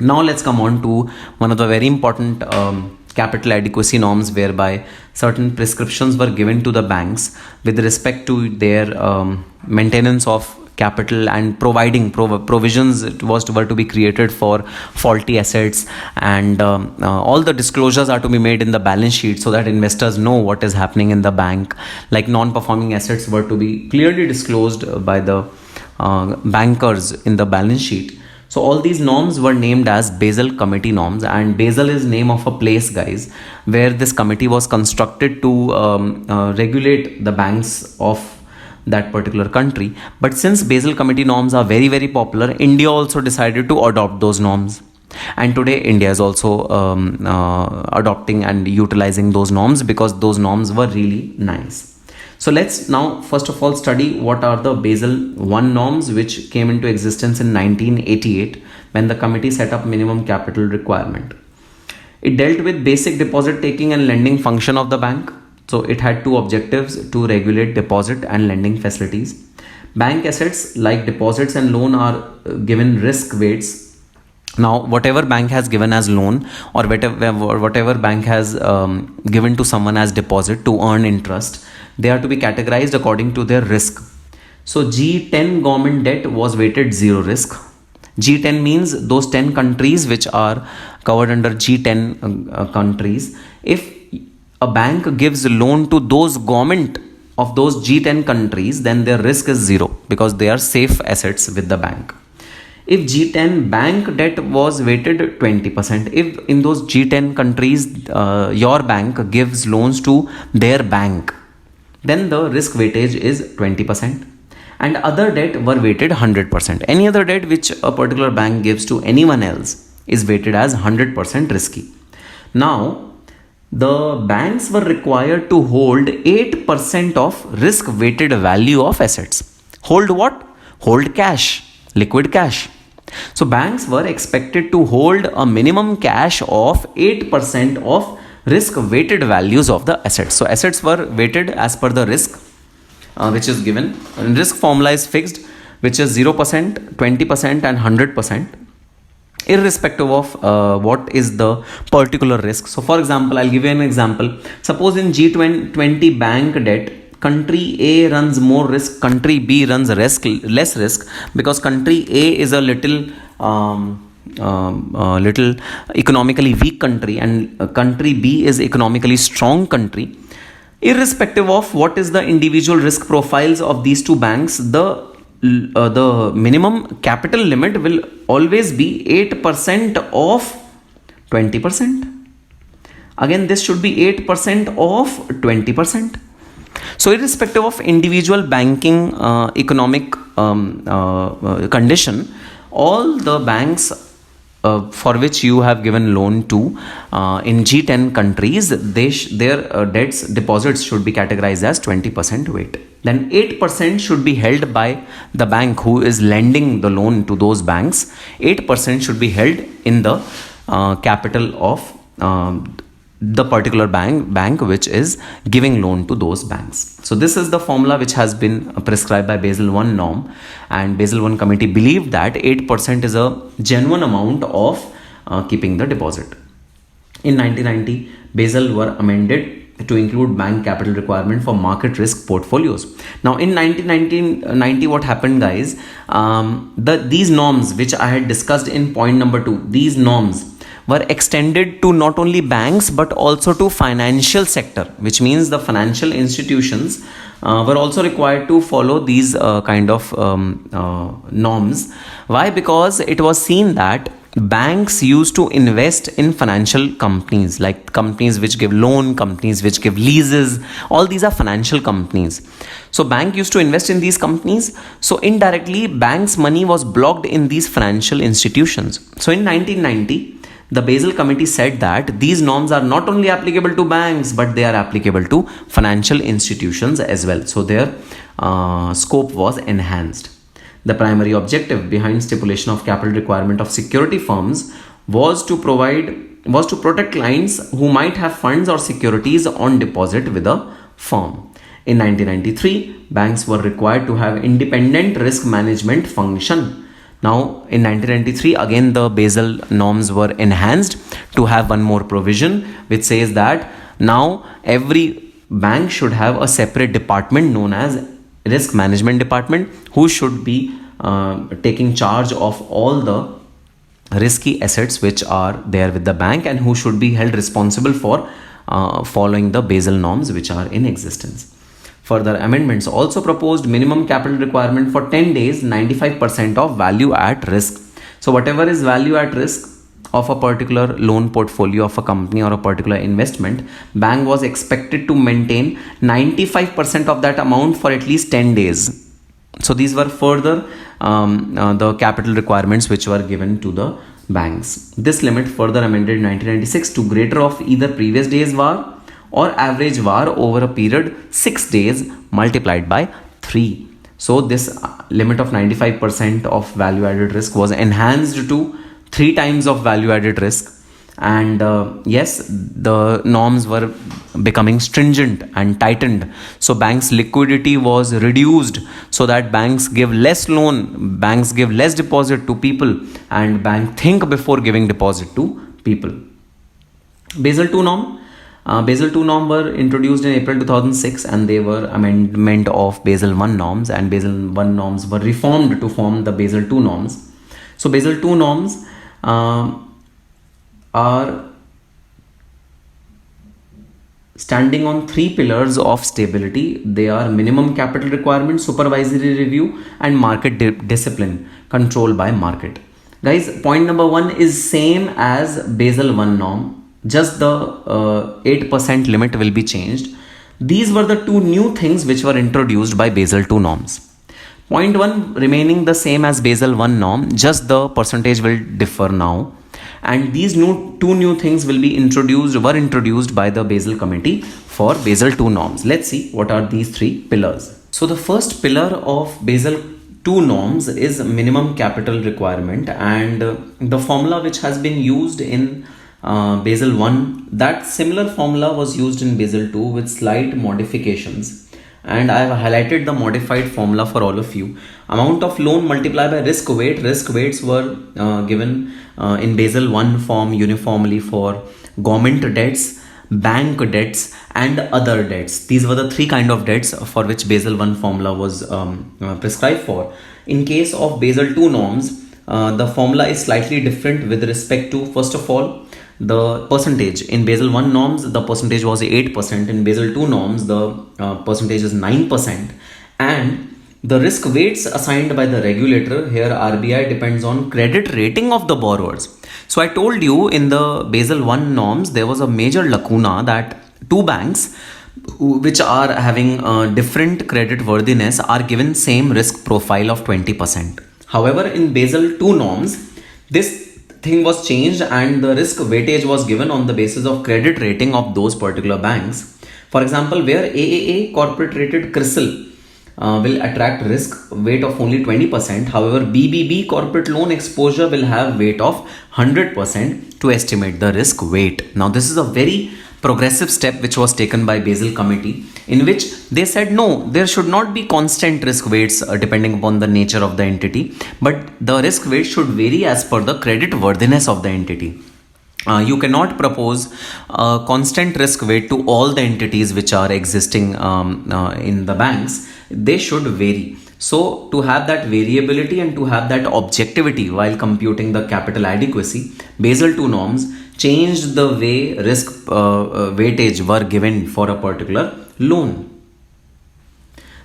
[SPEAKER 1] Now let's come on to one of the very important capital adequacy norms, whereby certain prescriptions were given to the banks with respect to their maintenance of capital and providing provisions were to be created for faulty assets, and all the disclosures are to be made in the balance sheet so that investors know what is happening in the bank. Like non-performing assets were to be clearly disclosed by the bankers in the balance sheet. So all these norms were named as Basel Committee norms, and Basel is name of a place, guys, where this committee was constructed to regulate the banks of that particular country. But since Basel Committee norms are very, very popular, India also decided to adopt those norms. And today India is also adopting and utilizing those norms because those norms were really nice. So let's now first of all study what are the Basel I norms, which came into existence in 1988 when the committee set up minimum capital requirement. It dealt with basic deposit taking and lending function of the bank. So it had two objectives: to regulate deposit and lending facilities. Bank assets like deposits and loan are given risk weights. Now, whatever bank has given as loan or whatever bank has given to someone as deposit to earn interest, they are to be categorized according to their risk. So G10 government debt was weighted zero risk. G10 means those 10 countries which are covered under G10 countries. If a bank gives loan to those government of those G10 countries, then their risk is zero because they are safe assets with the bank. If G10 bank debt was weighted 20%, if in those G10 countries your bank gives loans to their bank, then the risk weightage is 20%, and other debt were weighted 100%. Any other debt which a particular bank gives to anyone else is weighted as 100% risky. Now, the banks were required to hold 8% of risk weighted value of assets. Hold what? Hold cash, liquid cash. So banks were expected to hold a minimum cash of 8% of risk weighted values of the assets. So assets were weighted as per the risk which is given, and risk formula is fixed, which is 0%, 20% and 100%, irrespective of what is the particular risk. So for example, I'll give you an example. Suppose in G20 bank debt, country A runs more risk, country B runs less risk, because country A is a little economically weak country, and country B is economically strong country. Irrespective of what is the individual risk profiles of these two banks, the minimum capital limit will always be 8% of 20%. Again, this should be 8% of 20%. So irrespective of individual banking economic condition, all the banks for which you have given loan to in G10 countries, their debts deposits should be categorized as 20% weight. Then 8% should be held by the bank who is lending the loan to those banks. 8% should be held in the capital of the particular bank which is giving loan to those banks. So this is the formula which has been prescribed by Basel I norm, and Basel I committee believed that 8% is a genuine amount of keeping the deposit. In 1990, Basel were amended to include bank capital requirement for market risk portfolios. Now in 1990, what happened, guys, these norms which I had discussed in point number 2, these norms were extended to not only banks but also to financial sector, which means the financial institutions were also required to follow these kind of norms. Why? Because it was seen that banks used to invest in financial companies, like companies which give loan, companies which give leases, all these are financial companies. So bank used to invest in these companies, so indirectly banks' money was blocked in these financial institutions. So in 1990, the Basel committee said that these norms are not only applicable to banks, but they are applicable to financial institutions as well. So their scope was enhanced. The primary objective behind stipulation of capital requirement of security firms was to protect clients who might have funds or securities on deposit with a firm. In 1993, banks were required to have independent risk management function. Now in 1993, again the Basel norms were enhanced to have one more provision which says that now every bank should have a separate department known as risk management department, who should be taking charge of all the risky assets which are there with the bank, and who should be held responsible for following the Basel norms which are in existence. Further amendments also proposed minimum capital requirement for 10 days, 95% of value at risk. So whatever is value at risk of a particular loan portfolio of a company or a particular investment, bank was expected to maintain 95% of that amount for at least 10 days. So these were further the capital requirements which were given to the banks. This limit further amended in 1996 to greater of either previous day's VAR or average VAR over a period 6 days multiplied by 3. So this limit of 95% of value added risk was enhanced to 3 times of value added risk, and yes, the norms were becoming stringent and tightened. So banks' liquidity was reduced so that banks give less loan, banks give less deposit to people, and bank think before giving deposit to people. Basel II norm. Basel II norm were introduced in April 2006, and they were amendment of Basel I norms, and Basel I norms were reformed to form the Basel II norms. So Basel II norms are standing on 3 pillars of stability. They are minimum capital requirement, supervisory review, and market discipline, control by market. Guys, point number 1 is same as Basel I norm. Just the 8% limit will be changed. These were the 2 new things which were introduced by Basel II norms. Point 1 remaining the same as Basel I norm, just the percentage will differ now. And these 2 new things were introduced by the Basel committee for Basel II norms. Let's see what are these 3 pillars. So the first pillar of Basel II norms is minimum capital requirement, and the formula which has been used in Basel 1, that similar formula was used in Basel 2 with slight modifications. And I have highlighted the modified formula for all of you. Amount of loan multiplied by risk weight. Risk weights were given in Basel 1 form uniformly for government debts, bank debts, and other debts. These were the three kind of debts for which Basel 1 formula was prescribed for. In case of Basel 2 norms, the formula is slightly different with respect to, first of all, the percentage. In Basel 1 norms, the percentage was 8%. In Basel 2 norms, the percentage is 9%. And the risk weights assigned by the regulator, here RBI depends on credit rating of the borrowers. So I told you in the Basel 1 norms, there was a major lacuna that two banks which are having different credit worthiness are given same risk profile of 20%. However, in Basel 2 norms, this thing was changed and the risk weightage was given on the basis of credit rating of those particular banks. For example, where AAA corporate rated CRISIL will attract risk weight of only 20%. However, BBB corporate loan exposure will have weight of 100% to estimate the risk weight. Now, this is a very progressive step which was taken by Basel committee, in which they said no, there should not be constant risk weights depending upon the nature of the entity, but the risk weight should vary as per the credit worthiness of the entity. You cannot propose a constant risk weight to all the entities which are existing in the banks. They should vary. So to have that variability and to have that objectivity while computing the capital adequacy, Basel II norms changed the way risk weightage were given for a particular loan.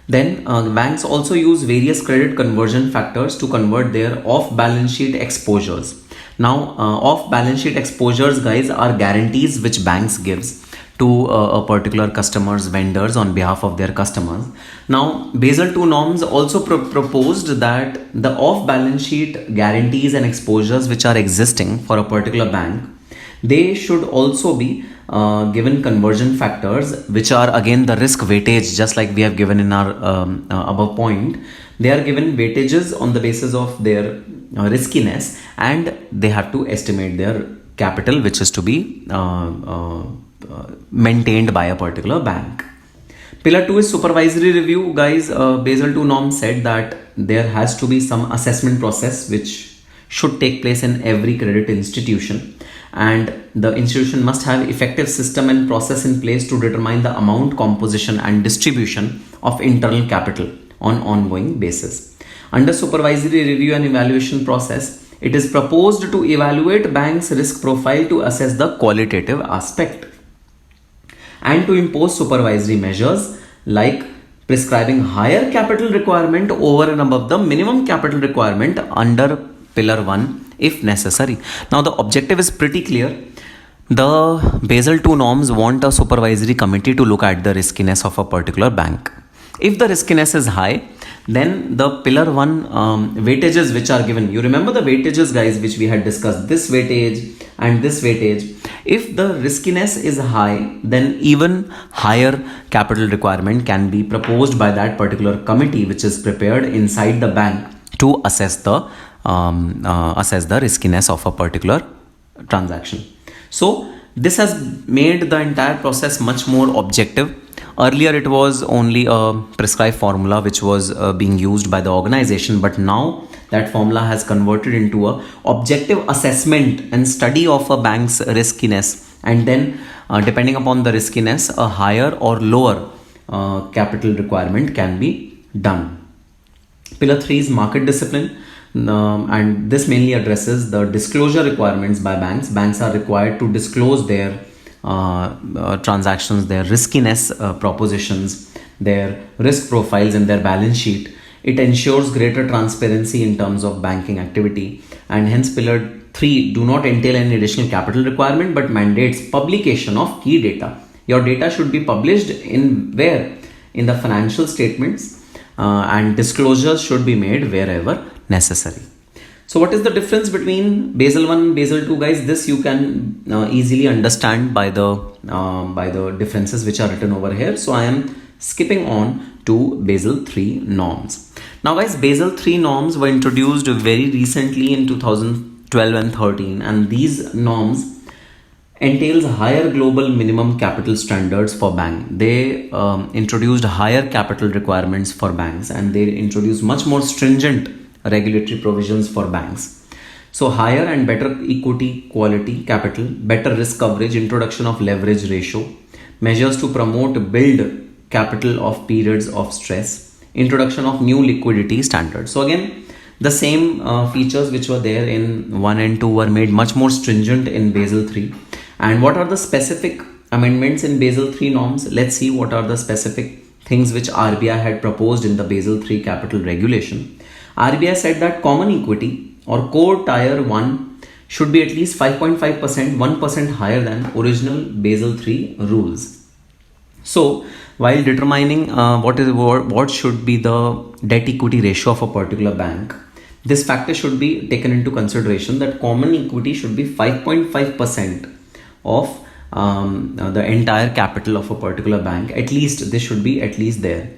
[SPEAKER 1] Then banks also use various credit conversion factors to convert their off-balance sheet exposures. Now, off-balance sheet exposures, guys, are guarantees which banks gives to a particular customer's vendors on behalf of their customers. Now, Basel II norms also proposed that the off-balance sheet guarantees and exposures which are existing for a particular bank, they should also be given conversion factors which are again the risk weightage, just like we have given in our above point. They are given weightages on the basis of their riskiness, and they have to estimate their capital which is to be maintained by a particular bank. Pillar 2 is supervisory review, guys. Basel II norm said that there has to be some assessment process which should take place in every credit institution, and the institution must have effective system and process in place to determine the amount, composition and distribution of internal capital on ongoing basis. Under supervisory review and evaluation process, it is proposed to evaluate banks' risk profile to assess the qualitative aspect and to impose supervisory measures like prescribing higher capital requirement over and above the minimum capital requirement under Pillar 1 if necessary. Now, the objective is pretty clear. The Basel II norms want a supervisory committee to look at the riskiness of a particular bank. If the riskiness is high, then the Pillar 1 weightages which are given, you remember the weightages, guys, which we had discussed, this weightage and this weightage. If the riskiness is high, then even higher capital requirement can be proposed by that particular committee which is prepared inside the bank to assess the riskiness of a particular transaction. So this has made the entire process much more objective. Earlier it was only a prescribed formula which was being used by the organization, but now that formula has converted into a objective assessment and study of a bank's riskiness, and then depending upon the riskiness, a higher or lower capital requirement can be done. Pillar 3 is market discipline. And this mainly addresses the disclosure requirements by banks. Banks are required to disclose their transactions, their riskiness propositions, their risk profiles in their balance sheet. It ensures greater transparency in terms of banking activity, and hence Pillar 3 do not entail any additional capital requirement but mandates publication of key data. Your data should be published in where? In the financial statements, and disclosures should be made wherever necessary. So what is the difference between Basel 1 and Basel 2, guys? This you can easily understand by the differences which are written over here. So I am skipping on to Basel 3 norms. Now, guys, Basel 3 norms were introduced very recently in 2012 and 13, and these norms entails higher global minimum capital standards for bank. They introduced higher capital requirements for banks, and they introduced much more stringent regulatory provisions for banks. So higher and better equity quality capital, better risk coverage, introduction of leverage ratio, measures to promote build capital of periods of stress, introduction of new liquidity standards. So again, the same features which were there in 1 and 2 were made much more stringent in Basel 3. And what are the specific amendments in Basel 3 norms? Let's see what are the specific things which RBI had proposed in the Basel 3 capital regulation. RBI said that common equity or core tier 1 should be at least 5.5%, 1% higher than original Basel 3 rules. So while determining what should be the debt equity ratio of a particular bank, this factor should be taken into consideration that common equity should be 5.5% of the entire capital of a particular bank. At least this should be at least there.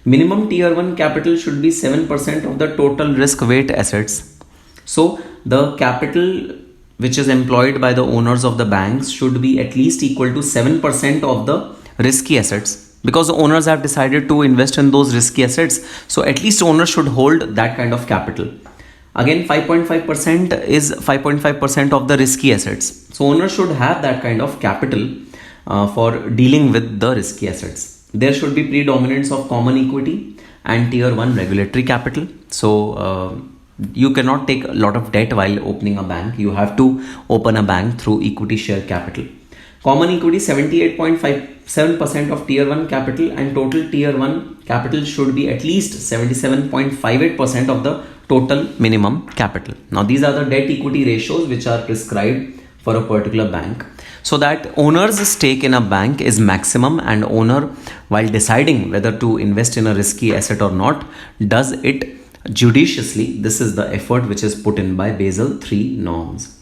[SPEAKER 1] Minimum tier 1 capital should be 7% of the total risk weight assets. So the capital which is employed by the owners of the banks should be at least equal to 7% of the risky assets, because the owners have decided to invest in those risky assets. So at least owners should hold that kind of capital. Again, 5.5% is 5.5% of the risky assets. So owners should have that kind of capital for dealing with the risky assets. There should be predominance of common equity and tier 1 regulatory capital. So you cannot take a lot of debt while opening a bank. You have to open a bank through equity share capital. Common equity 78.57% of tier 1 capital, and total tier 1 capital should be at least 77.58% of the total minimum capital. Now these are the debt equity ratios which are prescribed for a particular bank, so that owner's stake in a bank is maximum, and owner, while deciding whether to invest in a risky asset or not, does it judiciously. This is the effort which is put in by Basel 3 norms.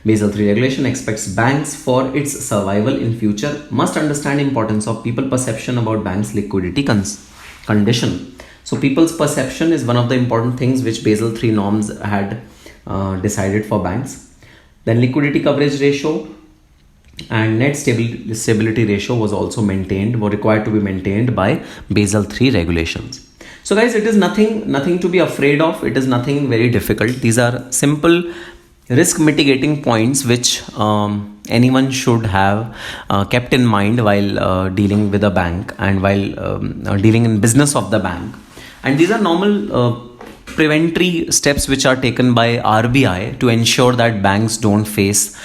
[SPEAKER 1] Basel 3 regulation expects banks, for its survival in future, must understand importance of people perception about banks' liquidity condition. So people's perception is one of the important things which Basel 3 norms had decided for banks. Then liquidity coverage ratio and net stability ratio was also maintained, were required to be maintained by Basel 3 regulations. So guys, it is nothing to be afraid of. It is nothing very difficult. These are simple risk mitigating points which anyone should have kept in mind while dealing with a bank and while dealing in business of the bank. And these are normal preventary steps which are taken by RBI to ensure that banks don't face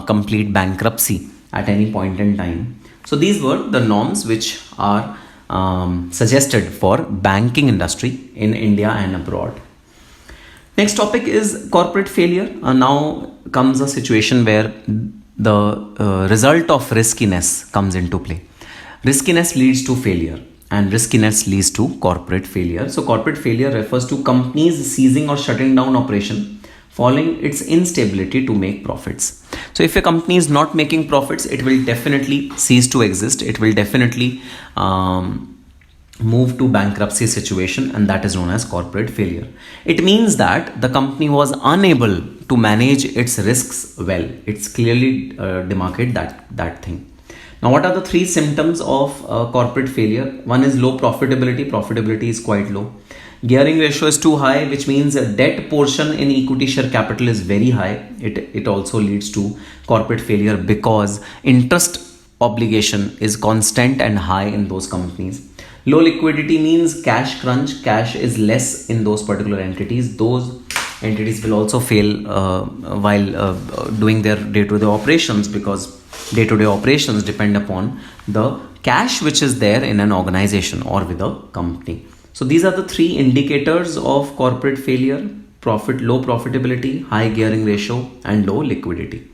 [SPEAKER 1] complete bankruptcy at any point in time. So these were the norms which are suggested for banking industry in India and abroad. Next topic is corporate failure. Now comes a situation where the result of riskiness comes into play. Riskiness leads to failure, and riskiness leads to corporate failure. So corporate failure refers to companies ceasing or shutting down operation following its instability to make profits. So if a company is not making profits, it will definitely cease to exist. It will definitely move to bankruptcy situation, and that is known as corporate failure. It means that the company was unable to manage its risks well. It's clearly demarcate that thing. Now, what are the three symptoms of corporate failure? One is low profitability. Profitability is quite low. Gearing ratio is too high, which means a debt portion in equity share capital is very high. It also leads to corporate failure because interest obligation is constant and high in those companies. Low liquidity means cash crunch. Cash is less in those particular entities. Those entities will also fail while doing their day-to-day operations, because day-to-day operations depend upon the cash which is there in an organization or with a company. So these are the three indicators of corporate failure: low profitability, high gearing ratio, and low liquidity.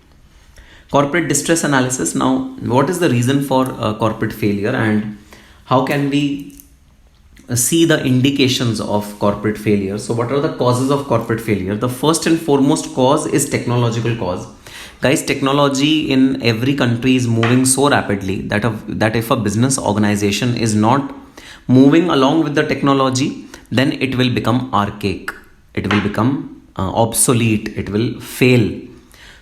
[SPEAKER 1] Corporate distress analysis. Now, what is the reason for corporate failure, and how can we see the indications of corporate failure? So what are the causes of corporate failure? The first and foremost cause is technological cause. Guys, technology in every country is moving so rapidly that if a business organization is not moving along with the technology, then it will become archaic. It will become obsolete. It will fail.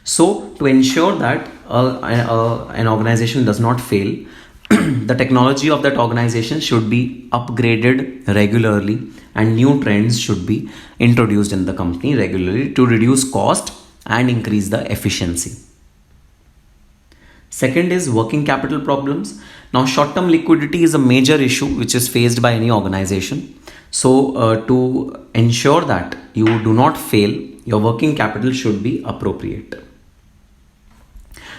[SPEAKER 1] So to ensure that an organization does not fail, the technology of that organization should be upgraded regularly and new trends should be introduced in the company regularly to reduce cost and increase the efficiency. Second is working capital problems. Now, short-term liquidity is a major issue which is faced by any organization. So, to ensure that you do not fail, your working capital should be appropriate.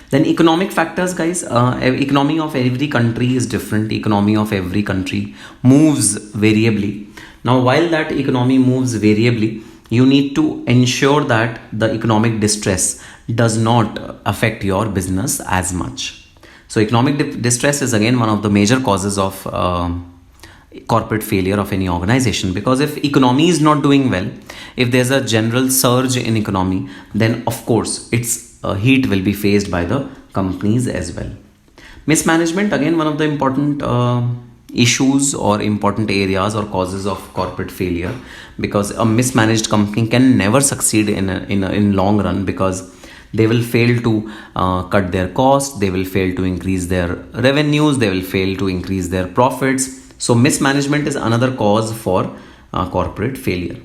[SPEAKER 1] Then economic factors, guys. Economy of every country is different. Economy of every country moves variably. Now, while that economy moves variably, you need to ensure that the economic distress does not affect your business as much. So economic distress is again one of the major causes of corporate failure of any organization, because if economy is not doing well, if there's a general surge in economy, then of course its heat will be faced by the companies as well. Mismanagement, again one of the important issues or important areas or causes of corporate failure, because a mismanaged company can never succeed in long run, because they will fail to cut their costs, they will fail to increase their revenues, they will fail to increase their profits. So mismanagement is another cause for corporate failure.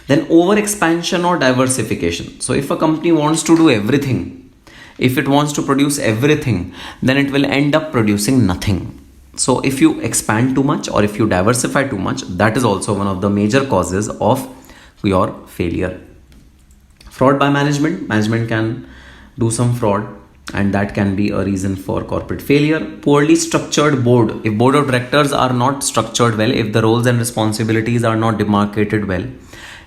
[SPEAKER 1] Then over expansion or diversification. So if a company wants to do everything, if it wants to produce everything, then it will end up producing nothing. So if you expand too much or if you diversify too much, that is also one of the major causes of your failure. Fraud by management. Management can do some fraud, and that can be a reason for corporate failure. Poorly structured board. If board of directors are not structured well, if the roles and responsibilities are not demarcated well,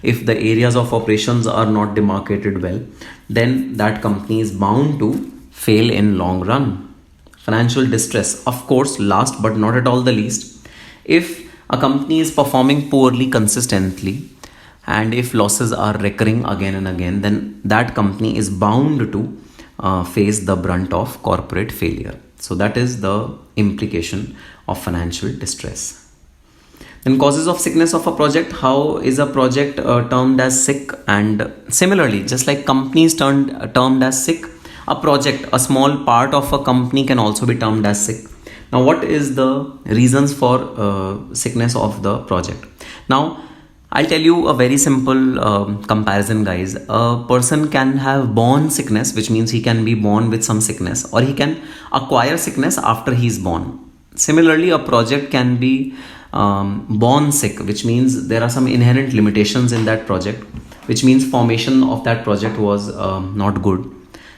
[SPEAKER 1] if the areas of operations are not demarcated well, then that company is bound to fail in long run. Financial distress, of course, last but not at all the least. If a company is performing poorly consistently, and if losses are recurring again and again, then that company is bound to face the brunt of corporate failure. So that is the implication of financial distress. Then causes of sickness of a project. How is a project termed as sick? And similarly, just like companies termed as sick, a project, a small part of a company can also be termed as sick. Now, what is the reasons for sickness of the project? Now, I'll tell you a very simple comparison, guys. A person can have born sickness, which means he can be born with some sickness, or he can acquire sickness after he's born. Similarly, a project can be born sick, which means there are some inherent limitations in that project, which means formation of that project was not good.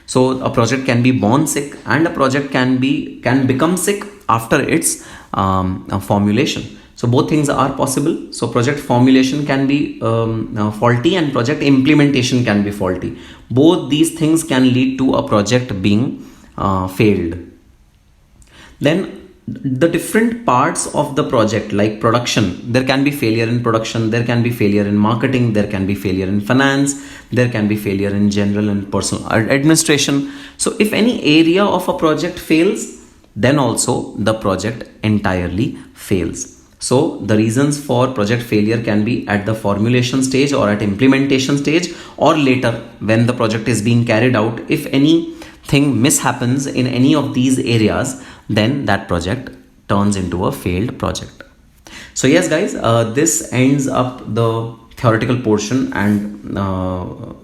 [SPEAKER 1] So a project can be born sick, and a project can become sick after its formulation. So both things are possible. So project formulation can be faulty and project implementation can be faulty. Both these things can lead to a project being failed. Then the different parts of the project, like production, there can be failure in production, there can be failure in marketing, there can be failure in finance, there can be failure in general and personal administration. So if any area of a project fails, then also the project entirely fails. So the reasons for project failure can be at the formulation stage or at implementation stage, or later when the project is being carried out. If anything mishappens in any of these areas, then that project turns into a failed project. So yes, guys, this ends up the theoretical portion, and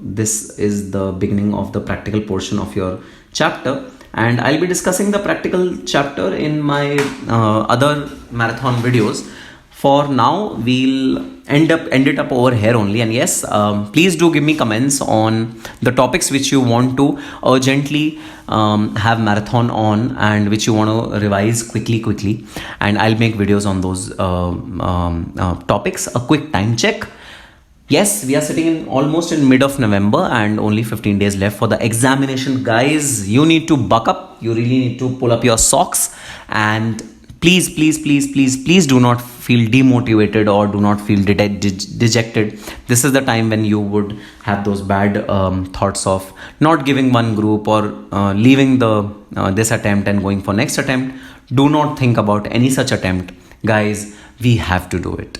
[SPEAKER 1] this is the beginning of the practical portion of your chapter. And I'll be discussing the practical chapter in my other marathon videos. For now, we'll end it up over here only. And yes, please do give me comments on the topics which you want to urgently have marathon on, and which you want to revise quickly. And I'll make videos on those topics. A quick time check. Yes, we are sitting almost in mid of November and only 15 days left for the examination. Guys, you need to buck up. You really need to pull up your socks, and please do not feel demotivated or do not feel dejected. This is the time when you would have those bad thoughts of not giving one group or leaving this attempt and going for next attempt. Do not think about any such attempt. Guys, we have to do it.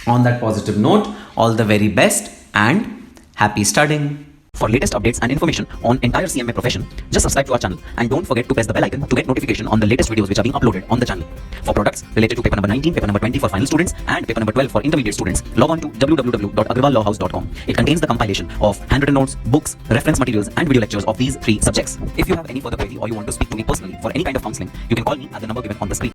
[SPEAKER 1] On that positive note, all the very best and happy studying. For latest updates and information on entire CMA profession, just subscribe to our channel and don't forget to press the bell icon to get notification on the latest videos which are being uploaded on the channel. For products related to paper number 19, paper number 20 for final students and paper number 12 for intermediate students, log on to www.agrawallawhouse.com. It contains the compilation of handwritten notes, books, reference materials and video lectures of these 3 subjects. If you have any further query or you want to speak to me personally for any kind of counseling, you can call me at the number given on the screen.